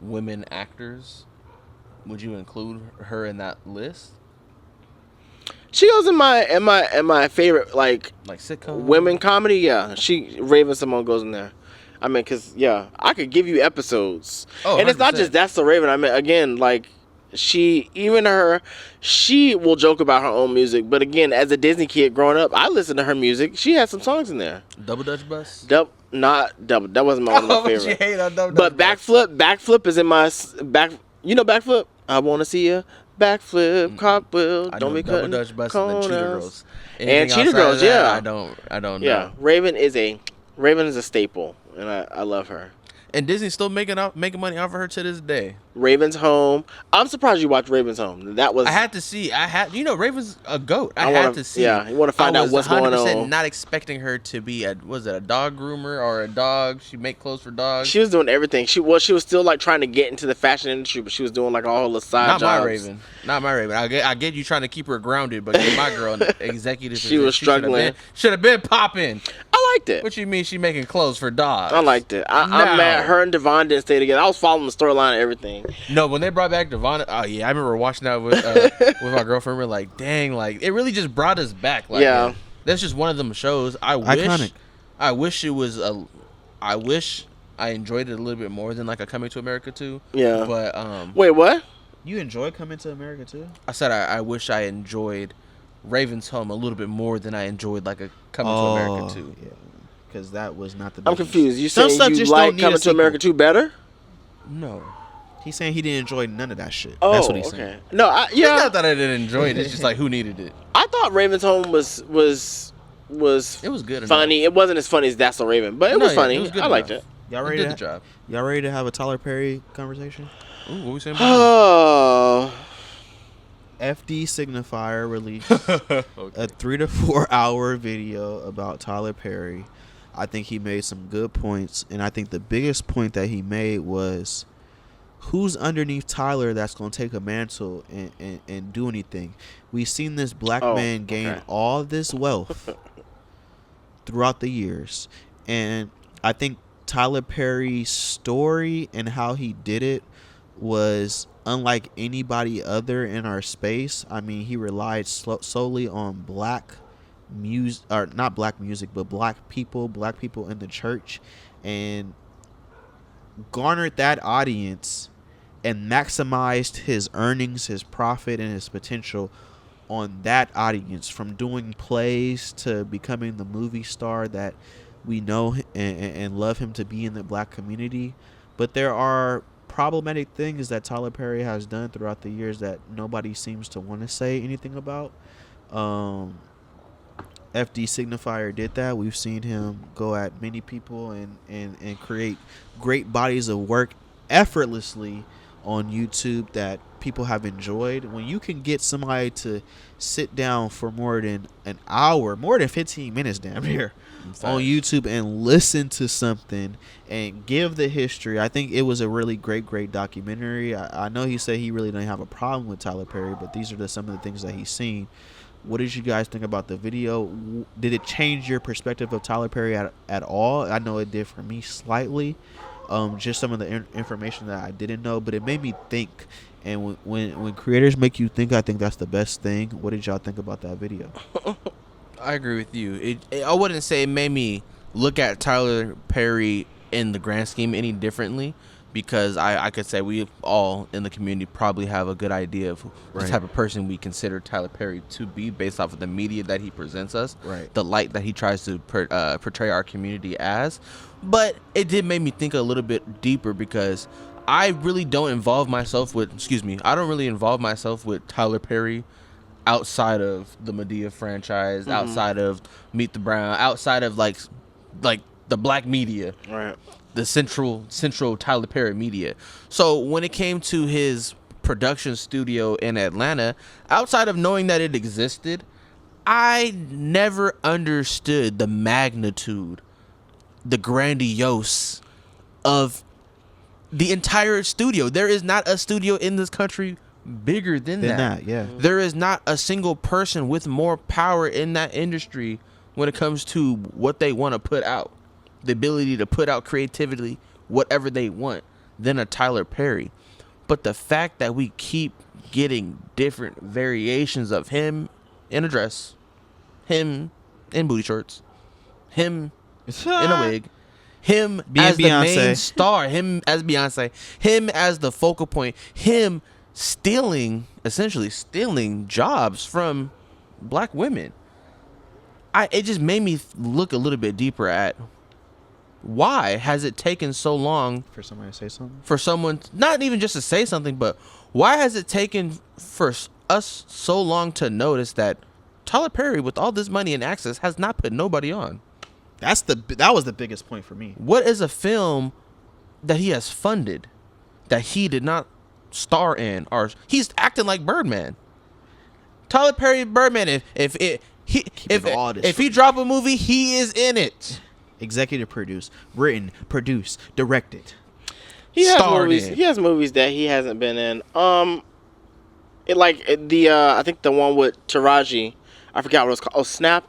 S2: women actors? Would you include her in that list?
S3: She goes in my favorite like
S2: sitcom
S3: women comedy. Yeah, Raven-Symoné goes in there. I mean, I could give you episodes, and it's not just That's So Raven. I mean, again, like she will joke about her own music, but again, as a Disney kid growing up, I listened to her music. She had some songs in there.
S2: Double Dutch Bus.
S3: Not double. That wasn't one of my favorite.
S2: You hate on Double
S3: But
S2: Dutch
S3: backflip is in my back. You know backflip. I wanna see you backflip, cartwheel. Don't be cutting
S2: Double Dutch Bus and the Cheetah Girls.
S3: And Cheetah Girls, yeah.
S2: I don't know.
S3: Yeah, Raven is a staple, and I love her.
S2: And Disney's still making money off of her to this day.
S3: Raven's Home. I'm surprised you watched Raven's Home. That was.
S2: I had to see. Raven's a goat. I had to see.
S3: Yeah, you want to find out what's going on.
S2: Not expecting her to be a dog groomer or a dog. She make clothes for dogs.
S3: She was doing everything. She was still like trying to get into the fashion industry, but she was doing like all the side jobs.
S2: Not my Raven. I get you trying to keep her grounded, but get my girl executive.
S3: She was struggling.
S2: Should have been popping.
S3: I liked it.
S2: What you mean she making clothes for dogs?
S3: I liked it. I'm mad her and Devon didn't stay together. I was following the storyline and everything.
S2: No, when they brought back Devon, oh yeah, I remember watching that with my girlfriend. We're like, dang, like it really just brought us back. Like,
S3: yeah,
S2: that's just one of them shows.
S1: Iconic.
S2: I wish it was I wish I enjoyed it a little bit more than like a Coming to America 2.
S3: Yeah.
S2: But
S3: wait, what?
S1: You enjoy Coming to America too?
S2: I said I wish I enjoyed Raven's Home a little bit more than I enjoyed like a Coming to America 2.
S1: Yeah, because that was not the.
S3: I'm confused. You saying you like Coming to America 2 better?
S2: No.
S1: He's saying he didn't enjoy none of that shit.
S3: Oh,
S1: that's what he's saying.
S3: No,
S2: It's not that I didn't enjoy it. It's just like who needed it.
S3: I thought Raven's Home was
S2: it was good.
S3: Funny. It wasn't as funny as That's So Raven, but it was funny. It was good I liked it.
S1: Y'all ready to have a Tyler Perry conversation?
S2: Ooh, what we saying about
S1: FD Signifier released a 3 to 4 hour video about Tyler Perry. I think he made some good points, and I think the biggest point that he made was who's underneath Tyler that's going to take a mantle and do anything. We've seen this black man gain all this wealth throughout the years, and I think Tyler Perry's story and how he did it was unlike anybody other in our space. I mean, he relied solely on black music, or not black music, but black people in the church, and garnered that audience and maximized his earnings, his profit, and his potential on that audience, from doing plays to becoming the movie star that we know and love him to be in the black community. But there are problematic things that Tyler Perry has done throughout the years that nobody seems to want to say anything about. FD Signifier did that. We've seen him go at many people and create great bodies of work effortlessly on YouTube that people have enjoyed. When you can get somebody to sit down for more than an hour, more than 15 minutes damn near, on YouTube and listen to something and give the history, I think it was a really great documentary. I know he said he really didn't have a problem with Tyler Perry, but these are some of the things that he's seen. What did you guys think about the video? Did it change your perspective of Tyler Perry at all? I know it did for me slightly. just some of the information that I didn't know, but it made me think. And when creators make you think, I think that's the best thing. What did y'all think about that video?
S2: I agree with you. I wouldn't say it made me look at Tyler Perry in the grand scheme any differently, because I could say we all in the community probably have a good idea of the type of person we consider Tyler Perry to be based off of the media that he presents us, the light that he tries to portray our community as. But it did make me think a little bit deeper, because I really don't involve myself with, I don't really involve myself with Tyler Perry outside of the Madea franchise, outside of Meet the Brown, outside of like the black media, the central Tyler Perry media. So when it came to his production studio in Atlanta, outside of knowing that it existed, I never understood the magnitude, the grandiose of the entire studio. There is not a studio in this country bigger than that. There is not a single person with more power in that industry when it comes to what they want to put out, the ability to put out creativity, whatever they want, than a Tyler Perry. But the fact that we keep getting different variations of him in a dress, him in booty shorts, him in a wig, him as the main star, him as Beyonce, him as the focal point, him essentially stealing jobs from black women. It just made me look a little bit deeper at why has it taken so long
S1: for somebody to say something?
S2: For someone, not even just to say something, but why has it taken for us so long to notice that Tyler Perry, with all this money and access, has not put nobody on?
S1: That was the biggest point for me.
S2: What is a film that he has funded that he did not star in, or he's acting like Birdman? Tyler Perry, Birdman. If he drop a movie, he is in it.
S1: Executive produced, written, produced, directed.
S3: He has movies that he hasn't been in. I think the one with Taraji, I forgot what it was called. Oh, Snap,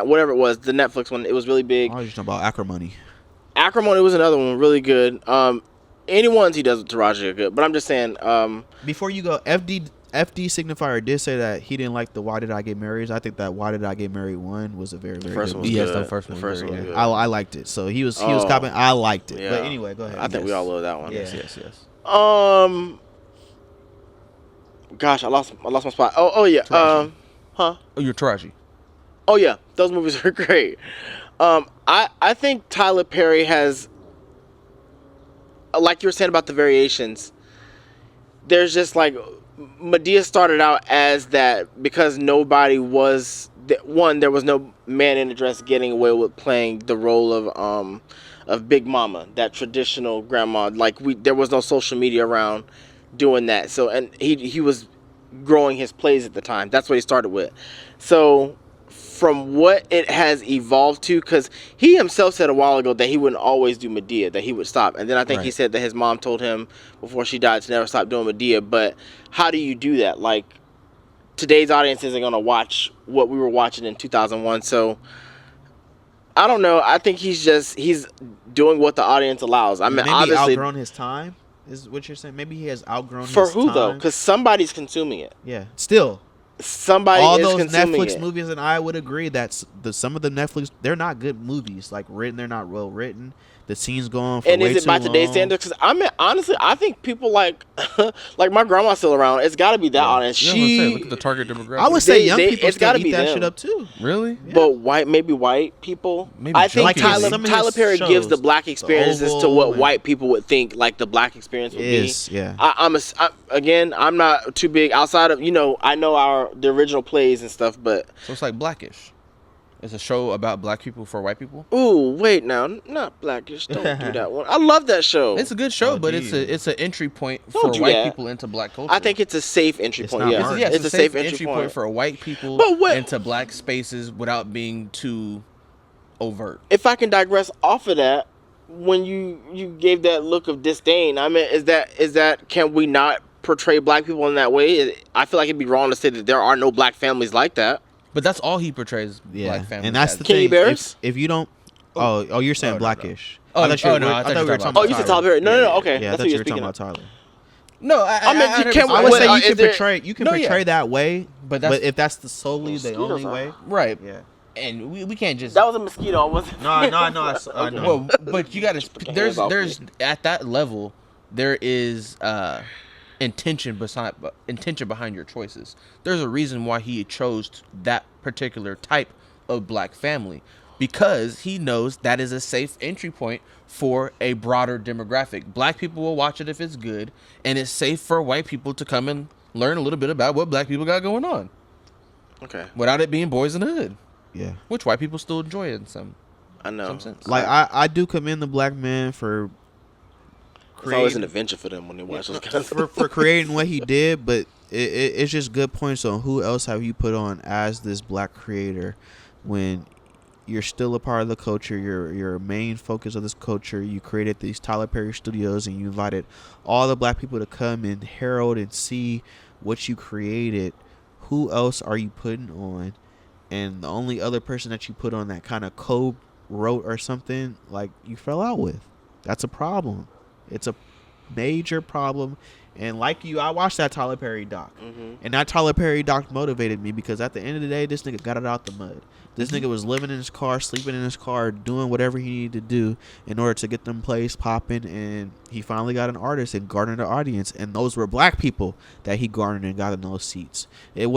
S3: whatever it was, the Netflix one. It was really big.
S1: I was just talking about Acrimony.
S3: Acrimony was another one, really good. Any ones he does with Taraji are good, but I'm just saying.
S1: Before you go, FD Signifier did say that he didn't like the Why Did I Get Married. I think that Why Did I Get Married one was a very, very
S3: first
S1: good
S3: one.
S1: one.
S3: Yes,
S2: the first one.
S3: Good.
S1: I liked it. So he was copying. I liked it. Yeah. But anyway, go ahead.
S3: I think we all love that one.
S1: Yeah.
S2: Yes.
S3: Gosh, I lost my spot. Oh yeah.
S2: Taraji.
S3: Huh?
S2: Oh, you're Taraji.
S3: Oh yeah, those movies are great. I think Tyler Perry has, like you were saying about the variations, there's just like Madea started out as that because nobody was there was no man in a dress getting away with playing the role of Big Mama, that traditional grandma. Like there was no social media around doing that. So and he was growing his plays at the time. That's what he started with. So from what it has evolved to, because he himself said a while ago that he wouldn't always do Madea, that he would stop. And then I think he said that his mom told him before she died to never stop doing Madea. But how do you do that? Like, today's audience isn't going to watch what we were watching in 2001. So, I don't know. I think he's doing what the audience allows. I mean,
S1: maybe
S3: obviously
S1: outgrown his time, is what you're saying? Maybe he has outgrown his
S3: time.
S1: For
S3: who, though? Because somebody's consuming it.
S1: Yeah. Still.
S3: Somebody
S1: all
S3: is
S1: those
S3: consuming
S1: Netflix
S3: it.
S1: movies, and I would agree that some of the Netflix, they're not good movies. Like they're not well written. The scenes go on for
S3: and
S1: way
S3: is it
S1: too
S3: by
S1: long.
S3: today's standards? Because I mean, honestly, I think people like my grandma's still around. It's got to be that audience.
S2: Look at the target demographic.
S1: I would say young people
S3: it's gotta
S1: still
S3: be
S1: eat that
S3: them.
S1: shit up too.
S2: Really?
S1: Yeah.
S3: But maybe white people.
S2: Maybe
S3: I think
S1: like
S3: Tyler Perry gives the black experiences to what white people would think like the black experience would be.
S1: Yeah.
S3: I'm not too big outside of I know the original plays and stuff, but
S2: so it's like Blackish. It's a show about black people for white people.
S3: Ooh, wait now, not Blackish. Don't do that one. I love that show.
S2: It's a good show, but it's an entry point for white people into black culture.
S3: I think it's a safe entry point. Yeah,
S2: it's a safe entry point for white people into black spaces without being too overt.
S3: If I can digress off of that, when you gave that look of disdain, I mean, is that can we not portray black people in that way? I feel like it'd be wrong to say that there are no black families like that.
S2: But that's all he portrays black families.
S1: And that's
S2: as.
S1: the
S3: Kenny
S1: thing.
S3: Bears?
S1: If you don't, you're saying Blackish.
S2: Oh,
S1: I thought you were,
S2: no,
S1: I thought we were talking about
S3: Oh, you said Tyler Perry. No, okay.
S1: Yeah, I
S3: That's
S1: thought
S3: what
S1: you
S3: you're
S1: were talking
S3: speaking
S1: about
S3: of.
S1: Tyler.
S2: No,
S3: I mean,
S2: I
S1: I would say you
S3: is
S1: can
S3: there-
S1: portray that way,
S2: But
S1: but
S2: that's
S1: if that's the solely the
S3: Mosquitoes
S1: only
S3: are-
S1: way,
S2: right.
S1: yeah.
S2: And we can't just.
S3: That was a mosquito, wasn't it?
S1: No, I know.
S2: Well, but you gotta.
S3: Put your hands off
S2: There's
S3: me.
S2: at that level, there is intention behind your choices. There's a reason why he chose that particular type of black family, because he knows that is a safe entry point for a broader demographic. Black people will watch it if it's good, and it's safe for white people to come and learn a little bit about what black people got going on,
S3: Okay.
S2: without it being boys in the hood,
S1: Yeah.
S2: which white people still enjoy in some
S3: know.
S2: sense.
S1: Like I do commend the black man for
S3: It's always an adventure for them when they watch those kind of
S1: for creating what he did, but it's just good points on who else have you put on as this black creator when you're still a part of the culture. You're a main focus of this culture. You created these Tyler Perry Studios, and you invited all the black people to come and herald and see what you created. Who else are you putting on? And the only other person that you put on that kind of co-wrote or something, like, you fell out with. That's a problem. It's a major problem. And like you, I watched that Tyler Perry doc. And that Tyler Perry doc motivated me because at the end of the day, this nigga got it out the mud. This nigga was living in his car, sleeping in his car, doing whatever he needed to do in order to get them plays popping. And he finally got an artist and garnered an audience. And those were black people that he garnered and got in those seats. It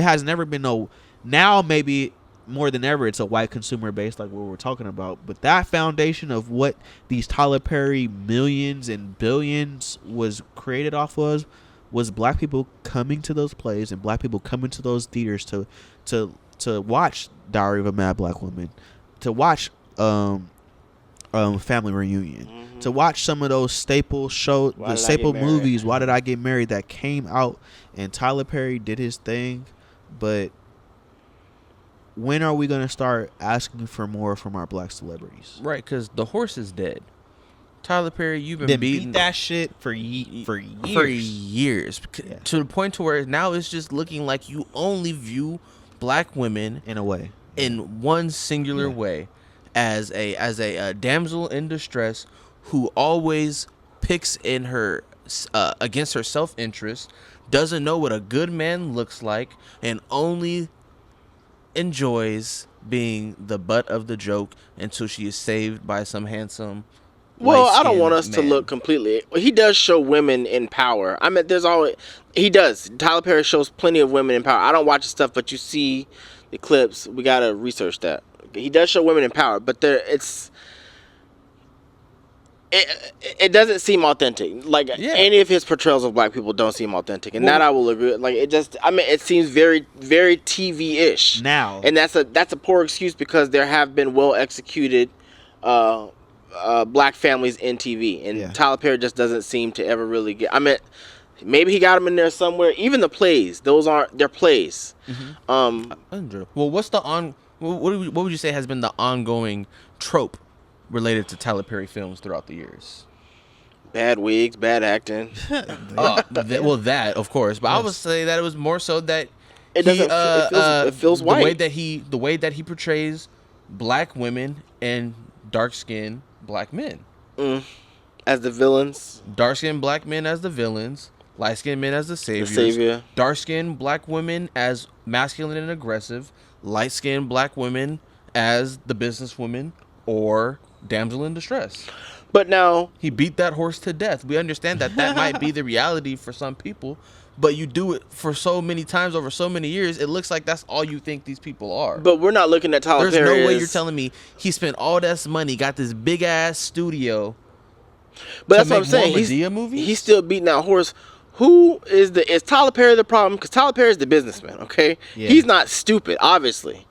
S1: has never been no, now maybe more than ever, it's a white consumer base like what we're talking about. But that foundation of what these Tyler Perry millions and billions was created off of was black people coming to those plays and black people coming to those theaters to watch Diary of a Mad Black Woman, to watch Family Reunion, to watch some of those staple movies. Why Did I Get Married? That came out, and Tyler Perry did his thing, but when are we going to start asking for more from our black celebrities?
S2: Right, because the horse is dead. Tyler Perry, you've been
S1: Then
S2: beating
S1: beat that shit for years. Yeah.
S2: To the point to where now it's just looking like you only view black women
S1: In a way.
S2: in one singular way, as a damsel in distress who always picks in her against her self-interest, doesn't know what a good man looks like, and only enjoys being the butt of the joke until she is saved by some handsome.
S3: Well, I don't want us
S2: light-skinned
S3: to
S2: man.
S3: look completely. He does show women in power. I mean, he does. Tyler Perry shows plenty of women in power. I don't watch his stuff, but you see the clips. We gotta research that. He does show women in power, but it doesn't seem authentic. Like any of his portrayals of black people don't seem authentic, and that I will agree. Like it seems very, very TV-ish
S1: Now.
S3: and that's a poor excuse because there have been well executed black families in TV, and Tyler Perry just doesn't seem to ever really get. I mean, maybe he got them in there somewhere. Even the plays, they're plays.
S2: Well, what would you say has been the ongoing trope related to Tyler Perry films throughout the years?
S3: Bad wigs, bad acting.
S2: That of course, but I would say that it was more so that
S3: It doesn't. It feels white.
S2: The way that he portrays black women and dark-skinned black men,
S3: as the villains.
S2: Dark-skinned black men as the villains, light-skinned men as the saviors.
S3: savior.
S2: Dark-skinned black women as masculine and aggressive, light-skinned black women as the businesswoman or damsel in distress.
S3: But now
S2: he beat that horse to death. We understand that might be the reality for some people, but you do it for so many times over so many years, it looks like that's all you think these people are.
S3: But we're not looking at Tyler Perry.
S2: There's no way you're telling me he spent all this money, got this big ass studio.
S3: But that's what I'm saying. He's still beating that horse. Is Tyler Perry the problem? Because Tyler Perry is the businessman, okay?
S1: Yeah.
S3: He's not stupid, obviously.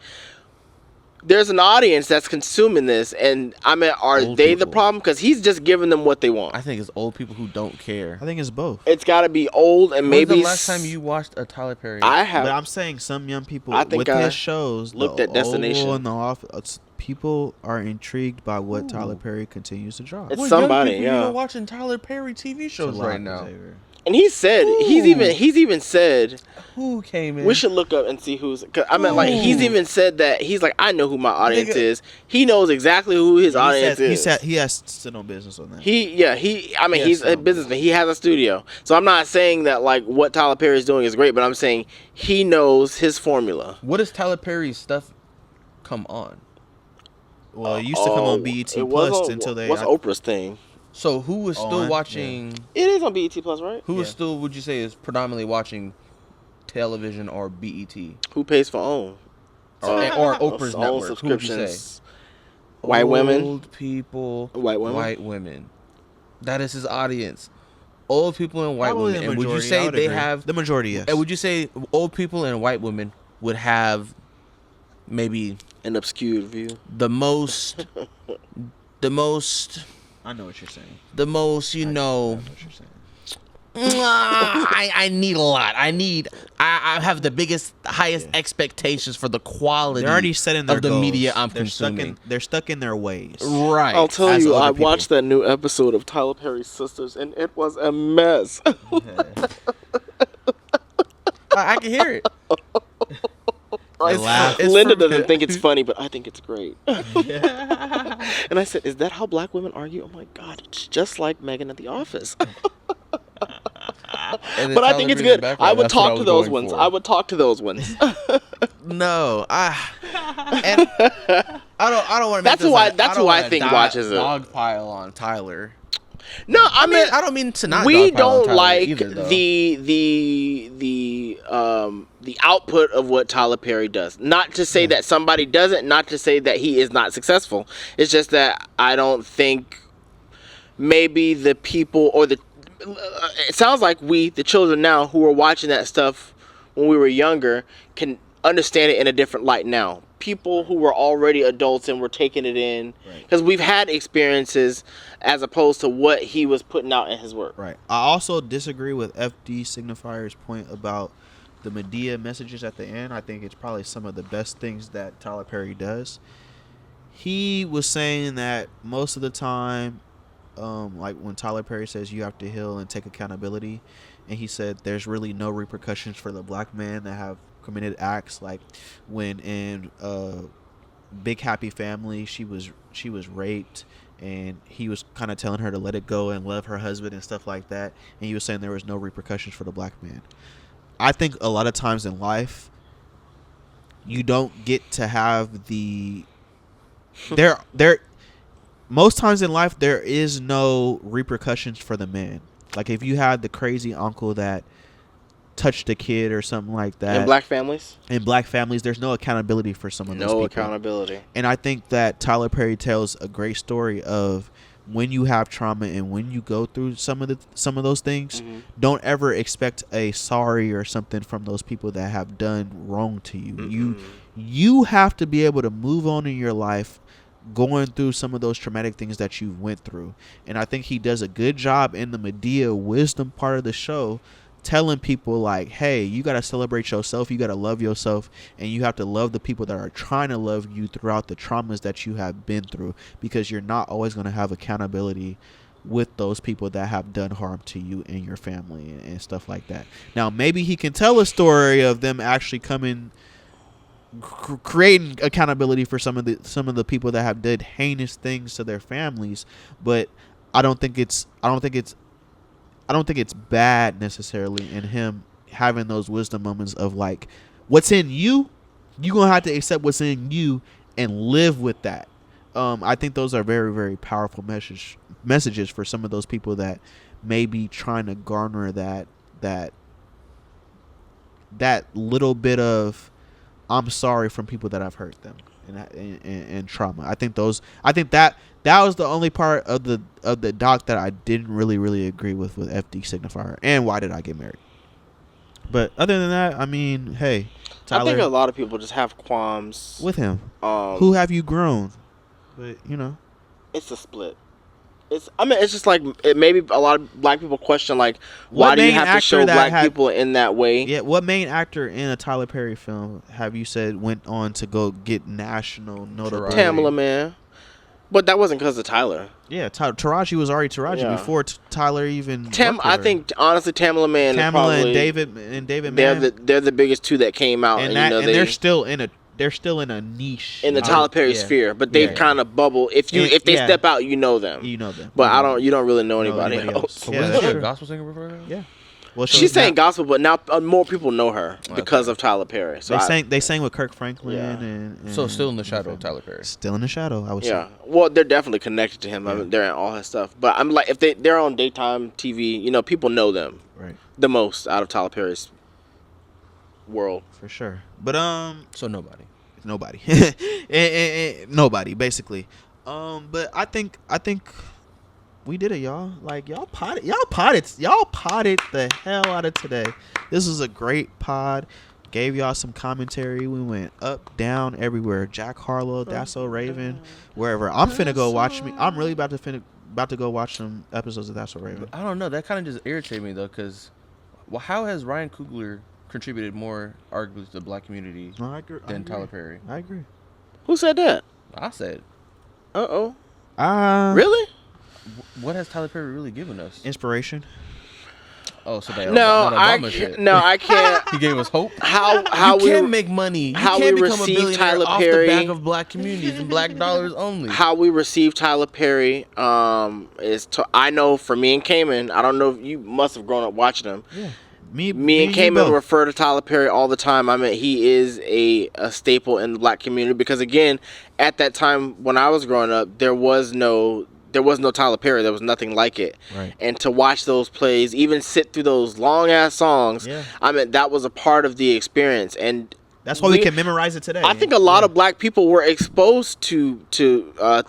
S3: There's an audience that's consuming this, and I mean, are they the problem? Because he's just giving them what they want.
S2: I think it's old people who don't care.
S1: I think it's both.
S3: It's got to be old and maybe.
S2: When's the last time you watched a Tyler Perry?
S3: I have.
S1: But I'm saying some young people
S3: I think
S1: with his shows,
S3: looked at Destination.
S1: Oval and the Office, people are intrigued by what Tyler Perry continues to drop.
S3: It's somebody,
S2: young people, you're watching Tyler Perry TV shows right now.
S1: Xavier.
S3: And he said he's even said
S2: Who came in?
S3: we should look up and see who's. Cause I mean, like he's even said that he's like I know who my audience is. He knows exactly who his audience is.
S1: He has to sit on business on that.
S3: He's a businessman. He has a studio. So I'm not saying that like what Tyler Perry is doing is great, but I'm saying he knows his formula.
S2: What does Tyler Perry's stuff come on?
S1: Well, it used to come on BET Plus until they.
S3: What's Oprah's thing?
S2: So who is still watching?
S3: Yeah. It is on BET Plus, right?
S2: Who is still? Would you say is predominantly watching television or BET?
S3: Who pays for OWN?
S2: Or Oprah's
S3: OWN
S2: network?
S3: subscriptions.
S2: Who would you say?
S3: White women.
S2: Old people.
S3: White women.
S2: White women. That is his audience. Old people and white
S1: Probably
S2: women.
S1: the
S2: And would you
S1: majority,
S2: say
S1: I would
S2: they
S1: agree.
S2: have
S1: the majority? Yes.
S2: And would you say old people and white women would have maybe
S3: An obscured view.
S2: the most?
S1: I know what you're saying.
S2: The most,
S1: I know what you're saying.
S2: I need a lot. I have the biggest, highest expectations for the quality.
S1: They're already setting their
S2: of the
S1: goals.
S2: media I'm
S1: They're
S2: consuming.
S1: They're stuck in their ways.
S2: Right.
S3: I'll tell
S1: as
S3: you,
S1: other
S3: I
S1: people.
S3: watched that new episode of Tyler Perry's Sisters, and it was a mess.
S2: I can hear it.
S3: Linda doesn't think it's funny, but I think it's great. And I said, "Is that how black women argue?" Oh my God, it's just like Megan at The Office. But I think it's good. I would talk to those ones. I would talk to those ones.
S2: No, I don't want to.
S3: That's who I think watches it.
S2: Dog pile on Tyler.
S3: No, I mean
S2: I don't mean to not.
S3: We
S2: dog pile on
S3: don't
S2: Tyler
S3: like
S2: either, though.
S3: the output of what Tyler Perry does. Not to say that somebody doesn't. Not to say that he is not successful. It's just that I don't think maybe the people or the. It sounds like we, the children now who are watching that stuff when we were younger, can understand it in a different light now. People who were already adults and were taking it in, because we've had experiences as opposed to what he was putting out in his work.
S1: Right. I also disagree with FD Signifier's point about the Medea messages at the end. I think it's probably some of the best things that Tyler Perry does. He was saying that most of the time, like when Tyler Perry says you have to heal and take accountability, and he said there's really no repercussions for the black man that have committed acts, like when in Big Happy Family she was raped and he was kind of telling her to let it go and love her husband and stuff like that, and he was saying there was no repercussions for the black man. I think a lot of times in life you don't get to have the most times in life there is no repercussions for the man. Like if you had the crazy uncle that touched a kid or something like that.
S3: In black families,
S1: there's no accountability for some of those people.
S3: No accountability.
S1: And I think that Tyler Perry tells a great story of when you have trauma and when you go through some of those things, don't ever expect a sorry or something from those people that have done wrong to you. You have to be able to move on in your life going through some of those traumatic things that you went through. And I think he does a good job in the Medea wisdom part of the show, telling people like, hey, you got to celebrate yourself, you got to love yourself, and you have to love the people that are trying to love you throughout the traumas that you have been through, because you're not always going to have accountability with those people that have done harm to you and your family and stuff like that. Now maybe he can tell a story of them actually coming creating accountability for some of the people that have did heinous things to their families, but I don't think it's bad necessarily in him having those wisdom moments of like, what's in you, you're gonna have to accept what's in you and live with that. I think those are very, very powerful messages for some of those people that may be trying to garner that little bit of I'm sorry from people that I've hurt them and trauma. I think that was the only part of the doc that I didn't really agree with FD Signifier and Why Did I Get Married. But other than that, I mean, hey, Tyler,
S3: I think a lot of people just have qualms
S1: with him. Who have you grown? But
S3: it's a split. It's just like maybe a lot of black people question like, why do you have to show black people in that way?
S1: Yeah, what main actor in a Tyler Perry film have you said went on to go get national notoriety?
S3: Tamala Man. But that wasn't because of Tyler.
S1: Yeah, Taraji was already Taraji before Tyler even.
S3: I think honestly, Tamala Man,
S1: Tamala and David Man,
S3: they're the biggest two that came out,
S1: and,
S3: and
S1: they're still in a niche
S3: in the Tyler Perry sphere, but they've kind of bubbled. If they step out, you know them. But you don't really know anybody else.
S2: So was she a gospel singer before that?
S1: Yeah. Well,
S3: she sang gospel, but now more people know her because of Tyler Perry. So
S1: they sang with Kirk Franklin, and
S2: so still in the shadow of Tyler Perry.
S1: Still in the shadow, I would say.
S3: Yeah, well, they're definitely connected to him. I mean, they're in all his stuff. But I'm like, if they're on daytime TV, people know them the most out of Tyler Perry's world
S1: for sure. But
S2: so nobody,
S1: nobody basically. But I think. We did it, y'all. Like y'all potted the hell out of today. This was a great pod. Gave y'all some commentary. We went up, down, everywhere. Jack Harlow, That's So Raven, wherever. I'm finna go watch me. I'm really about to go watch some episodes of That's So Raven.
S2: I don't know. That kind of just irritated me though, because how has Ryan Coogler contributed more arguably to the black community than Tyler Perry?
S1: I agree.
S3: Who said that?
S2: I said.
S3: Really?
S2: What has Tyler Perry really given us?
S1: Inspiration.
S2: Oh, so that
S3: I can't.
S2: He gave us hope.
S3: How
S2: you can't make money. You can't become a billionaire
S3: Tyler
S2: off
S3: Perry,
S2: the back of black communities and black dollars only.
S3: How we receive Tyler Perry I know for me and Cayman. I don't know if you must have grown up watching him.
S1: Yeah.
S3: Me and Cayman refer to Tyler Perry all the time. I mean, he is a staple in the black community because again, at that time when I was growing up, there was no Tyler Perry. There was nothing like it.
S1: Right.
S3: And to watch those plays, even sit through those long-ass songs, I mean, that was a part of the experience. And
S1: that's why we can memorize it today.
S3: I think a lot of black people were exposed to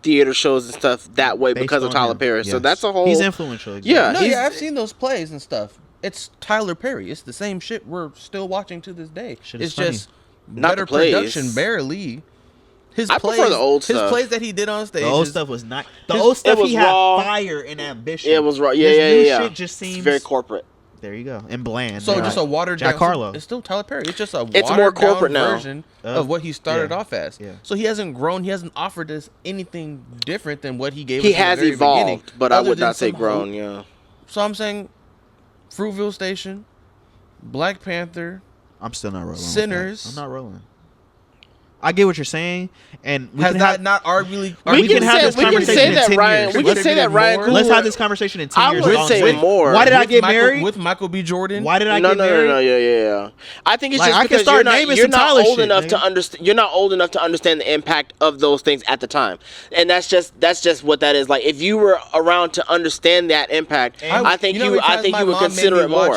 S3: theater shows and stuff that way because of Tyler Perry. Yes. So that's a whole...
S1: He's influential.
S3: Exactly.
S2: Yeah, I've seen those plays and stuff. It's Tyler Perry. It's the same shit we're still watching to this day. It's just
S3: not
S2: better production, barely.
S3: I prefer the old stuff.
S2: His plays that he did on stage.
S1: The old stuff was not. The old stuff he had fire and ambition.
S3: It was raw. Yeah.
S1: Shit just seems
S3: very corporate.
S1: There you go. And bland.
S2: So just a watered
S1: Jack
S2: down.
S1: Harlow.
S2: It's still Tyler Perry. It's just a
S3: it's more corporate now
S2: version of what he started off as.
S1: Yeah.
S2: So he hasn't grown. He hasn't offered us anything different than what he gave us.
S3: He has
S2: in the very
S3: evolved,
S2: beginning,
S3: but I would not say grown.
S2: Hope.
S3: Yeah.
S2: So I'm saying, Fruitville Station, Black Panther.
S1: I'm still not rolling.
S2: Sinners.
S1: I'm not rolling. I get what you're saying, and
S2: we can not arguably.
S3: We can have this conversation in 10 years. We can say that Ryan Coogler.
S1: Let's have this conversation in 10 years.
S3: I would say more.
S1: Why did I get married
S2: with Michael B. Jordan?
S1: Why did I get married?
S3: No. Yeah. I think it's just
S1: I
S3: because you're not old enough to understand. You're not old enough to understand the impact of those things at the time, and that's just what that is. Like if you were around to understand that impact, I think you would consider it more.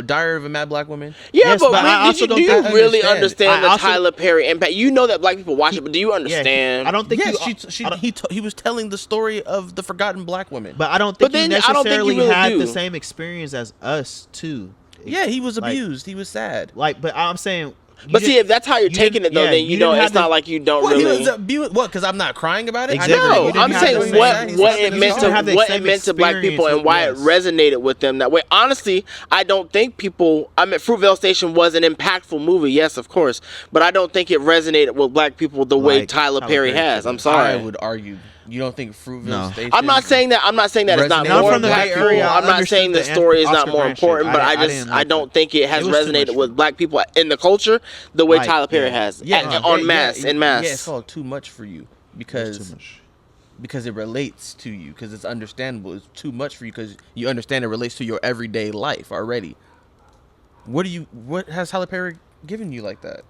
S2: Diary of a Mad Black Woman.
S3: Yeah, but do you really understand the Tyler Perry impact? You know that black people watch it, but do you understand?
S1: I don't think.
S2: He was telling the story of the forgotten black woman.
S1: But I don't think he necessarily had the same experience as us too.
S2: Yeah, he was abused. He was sad.
S1: But I'm saying.
S3: But see, if that's how you're taking it, though, then you know it's not like you don't really.
S2: What? Because I'm not crying about it.
S1: Exactly.
S3: No, I'm saying what it meant to black people and why it resonated with them that way. Honestly, I don't think people. I mean, Fruitvale Station was an impactful movie, yes, of course, but I don't think it resonated with black people the way Tyler Perry has. I'm sorry.
S2: I would argue. You don't think Fruitvale Station?
S3: I'm not saying that it's not more from the Bay Area. I'm not saying the story is not more important, but I don't think it has resonated with black people in the culture the way Tyler Perry has. En masse.
S2: Yeah, it's called too much for you because it relates to you because it's understandable. It's too much for you because you understand it relates to your everyday life already. What has Tyler Perry given you like that?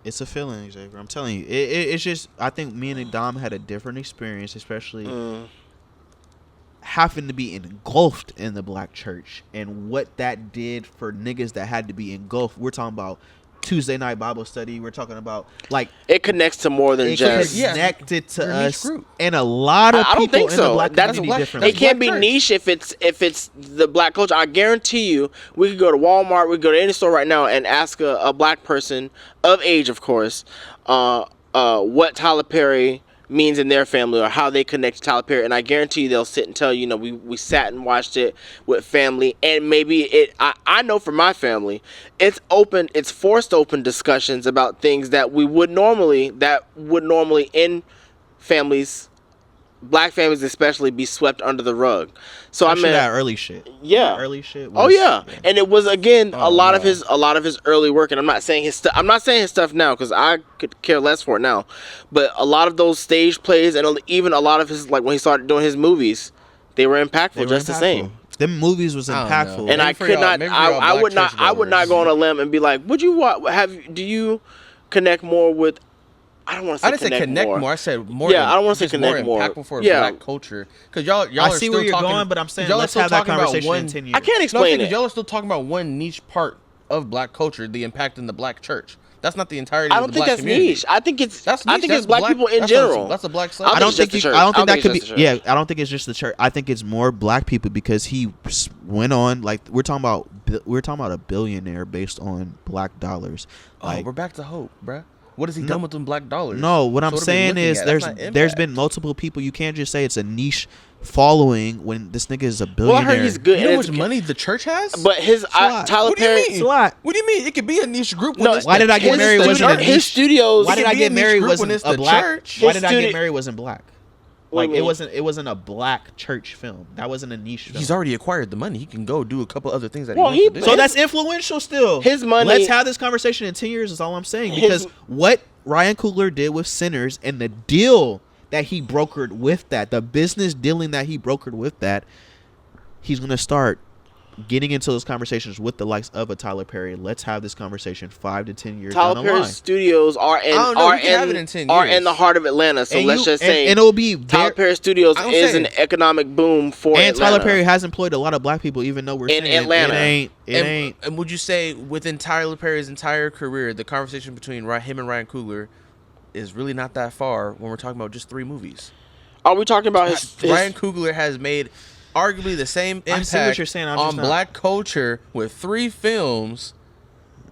S1: It's a feeling, Xavier. I'm telling you. It's just, I think me and Dom had a different experience, especially having to be engulfed in the black church and what that did for niggas that had to be engulfed. We're talking about Tuesday night Bible study. We're talking about
S3: it connects to more than just
S1: connected to us and a lot of people in the black community differently.
S3: It can't be niche if it's the black culture. I guarantee you, we could go to Walmart, we could go to any store right now and ask a black person of age, of course, what Tyler Perry means in their family or how they connect to Tyler Perry, and I guarantee you they'll sit and tell you, we sat and watched it with family, and maybe I know for my family, it's forced open discussions about things that would normally end families, black families especially, be swept under the rug. So
S1: Especially
S3: I mean,
S1: that early shit.
S3: yeah,
S1: Early shit.
S3: Oh
S1: Was,
S3: yeah, and it was again a lot
S2: no.
S3: of his early work, and I'm not saying his stuff now because I could care less for it now, but a lot of those stage plays and even a lot of his, like when he started doing his movies, they were impactful
S1: They were
S3: just the same.
S1: Them movies was
S2: I don't know.
S1: impactful.
S3: And I could not, I would not go on a limb and be like, would you do you connect more with? I don't want to say
S2: I didn't say connect more. I said more.
S3: Yeah, I don't want to say
S2: just
S3: connect more.
S2: Impactful for
S3: Yeah.
S2: black culture. Because y'all
S1: I
S2: are
S1: see
S2: still
S1: where you're
S2: talking,
S1: going, but I'm saying
S2: y'all are
S1: let's
S2: still
S1: have that
S2: talking about
S1: conversation
S2: one,
S1: in 10 years.
S3: I can't
S2: No,
S3: explain
S2: because
S3: it.
S2: y'all are still talking about one niche part of black culture, the impact in the black church. That's not the entirety.
S3: I
S2: of
S3: don't
S2: the
S3: think
S2: black
S3: that's
S2: community.
S3: niche. I think it's
S2: That's
S3: I
S2: niche.
S3: think
S2: That's
S3: it's black people in general.
S2: That's a black
S3: I
S2: subject.
S1: I don't
S3: it's just
S1: think
S3: the
S1: you,
S3: church.
S1: I don't think
S3: I
S1: that
S3: think
S1: could
S3: it's
S1: be.
S3: just the church.
S1: Yeah, I don't think it's just the church. I think it's more black people because he went on like we're talking about a billionaire based on black dollars. Like,
S2: we're back to hope, bruh. What has he done with them black dollars?
S1: No, what I'm
S2: So are we
S1: saying
S2: looking
S1: is
S2: at? That's not
S1: there's
S2: impact.
S1: been multiple people. You can't just say it's a niche following when this nigga is a billionaire.
S3: Well, I heard he's good.
S2: You know how
S3: and
S2: much money the church has?
S3: But his Tyler
S2: What do you
S3: Perry.
S2: mean?
S1: It's a lot.
S2: What do you mean? It could be a niche group.
S3: No,
S2: When it's
S1: Why
S2: the
S1: did I get
S2: church.
S1: married?
S2: It's the
S1: Wasn't a
S2: church.
S3: his
S1: niche?
S3: studios.
S1: Why did
S2: It
S1: I
S2: could be a
S1: get
S2: niche
S1: married?
S2: group
S1: Wasn't
S2: when it's
S1: a
S2: the
S1: black?
S2: church.
S1: Why
S3: His
S1: did I get
S3: studio-
S1: married? Wasn't black.
S3: What
S1: Like
S3: do you
S1: it
S3: mean?
S1: wasn't a black church film. That wasn't a niche film.
S2: He's already acquired the money. He can go do a couple other things that
S3: Well,
S2: he wants to do.
S1: So that's influential still.
S3: His money-
S1: Let's have this conversation in 10 years is all I'm saying. Because what Ryan Coogler did with Sinners and the deal that he brokered with that, the business dealing that he brokered with that, he's going to start getting into those conversations with the likes of a Tyler Perry. Let's have this conversation 5 to 10 years
S3: Tyler
S1: down the line.
S3: Perry's studios are in
S2: I don't know, we can have it in 10
S3: are
S2: years.
S3: in the heart of Atlanta. So
S1: And
S3: let's
S1: you-
S3: just say
S1: and it'll be
S3: Tyler
S1: very,
S3: Perry Studios
S2: I'm
S3: is
S2: saying-
S3: an economic boom for
S1: and
S3: Atlanta.
S1: Tyler Perry has employed a lot of black people, even though we're
S3: In
S1: saying
S3: Atlanta.
S1: it ain't.
S2: And would you say within Tyler Perry's entire career, the conversation between him and Ryan Coogler is really not that far when we're talking about just 3 movies?
S3: Are we talking about his
S2: Ryan Coogler has made arguably the same
S1: I
S2: impact
S1: see what you're saying, I'm just
S2: on
S1: not-
S2: black culture with 3 films,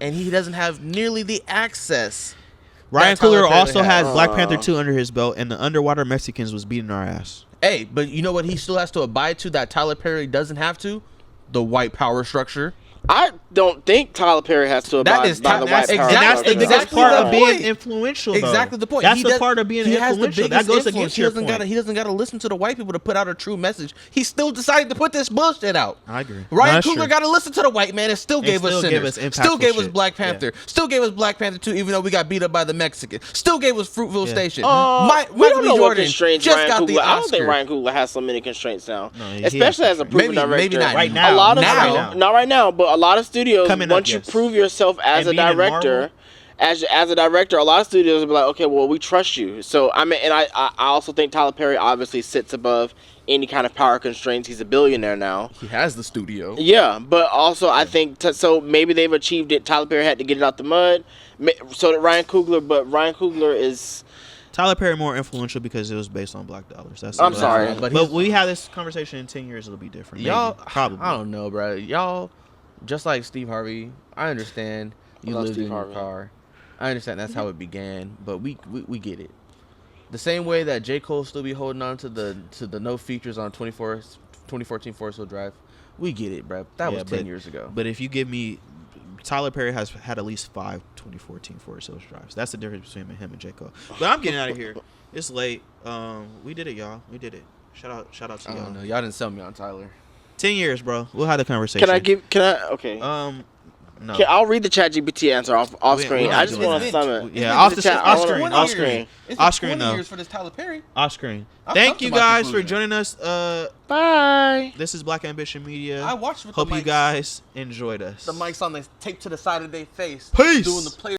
S2: and he doesn't have nearly the access.
S1: Ryan
S2: that Tyler
S1: Coogler
S2: Perry
S1: also
S2: has.
S1: has Black Panther 2 under his belt, and the Underwater Mexicans was beating our ass.
S2: Hey, but you know what he still has to abide to that Tyler Perry doesn't have to? The white power structure.
S3: I don't think Tyler Perry has to
S2: That
S3: abide
S2: is
S3: by the white
S2: exactly-
S3: power.
S1: And that's the
S2: exactly
S1: biggest part
S2: the
S1: of being
S2: point.
S1: influential, though.
S2: Exactly the point.
S1: That's
S2: He
S1: the
S2: does-
S1: part of being
S2: he has the
S1: influential. That
S2: biggest
S1: goes
S2: influence.
S1: against
S2: He
S1: your
S2: doesn't
S1: point.
S2: gotta. He doesn't got to listen to the white people to put out a true message. He still decided to put this bullshit out.
S1: I agree.
S2: Ryan
S1: No, that's
S2: Coogler
S1: true.
S2: got to listen to the white man and still gave us
S1: still gave
S2: Sinners.
S1: us
S2: Still
S1: impactful
S2: gave us
S1: shit.
S2: Black Panther. Still gave us Black Panther 2, even though we got beat up by the Mexicans. Still gave us Fruitville Station.
S3: We don't
S2: Michael
S3: know
S2: B.
S3: what
S2: Jordan
S3: constraints
S2: just
S3: Ryan
S2: got
S3: Coogler.
S2: the
S3: I don't think
S2: Oscar.
S3: Ryan Coogler has so many constraints now,
S1: No, he
S3: especially
S1: has
S3: as a proven
S2: Maybe
S3: director.
S2: not
S1: Right now.
S3: A lot of
S2: Now.
S3: not right now, but a lot of studios
S1: Coming up,
S3: once you
S1: yes.
S3: prove yourself as
S1: And
S3: a
S1: being in
S3: director, as a director, a lot of studios will be like, okay, well, we trust you. So I mean, and I also think Tyler Perry obviously sits above any kind of power constraints. He's a billionaire now.
S2: He has the studio.
S3: Yeah, but also I think so maybe they've achieved it. Tyler Perry had to get it out the mud. So did Ryan Coogler, but Ryan Coogler is.
S1: Tyler Perry more influential because it was based on black dollars. That's
S3: I'm sorry.
S1: but we have this conversation in 10 years. It'll be different. Maybe.
S2: Y'all,
S1: Probably.
S2: I don't know, bro. Y'all, just like Steve Harvey, I understand you
S3: love
S2: lived
S3: Steve
S2: in
S3: Harvey.
S2: your car. I understand that's how it began, but we get it. The same way that J. Cole still be holding on to the no features on 2014 Forest Hill Drive, we get it, bro. That was 10 years ago.
S1: But if you give me, Tyler Perry has had at least 5 2014 Forest Hills drives. That's the difference between him and J. Cole. But I'm getting out of here. It's late. We did it, y'all. We did it. Shout out to
S2: I
S1: y'all.
S2: don't know. Y'all didn't sell me on Tyler.
S1: 10 years, bro. We'll have the conversation.
S3: Okay.
S1: No.
S3: I'll read the ChatGPT answer off
S1: We-
S3: screen.
S1: we're not
S3: I just
S1: doing
S3: want to
S1: that.
S3: sum it.
S1: Yeah, off the
S3: chat.
S1: off screen.
S3: Off
S1: Off
S3: screen.
S1: screen.
S2: It's
S1: Off
S2: been
S1: screen
S2: 20
S1: though.
S2: years for this Tyler Perry.
S1: Off screen.
S2: I'm
S1: Thank
S2: coming
S1: you
S2: to my
S1: guys for
S2: conclusion.
S1: joining us.
S3: Bye.
S1: This is Black Ambition Media.
S2: I watched with
S1: Hope
S2: the
S1: you
S2: mics.
S1: guys enjoyed us.
S2: The mics on the tape to the side of their face.
S1: Peace.
S2: Doing the player.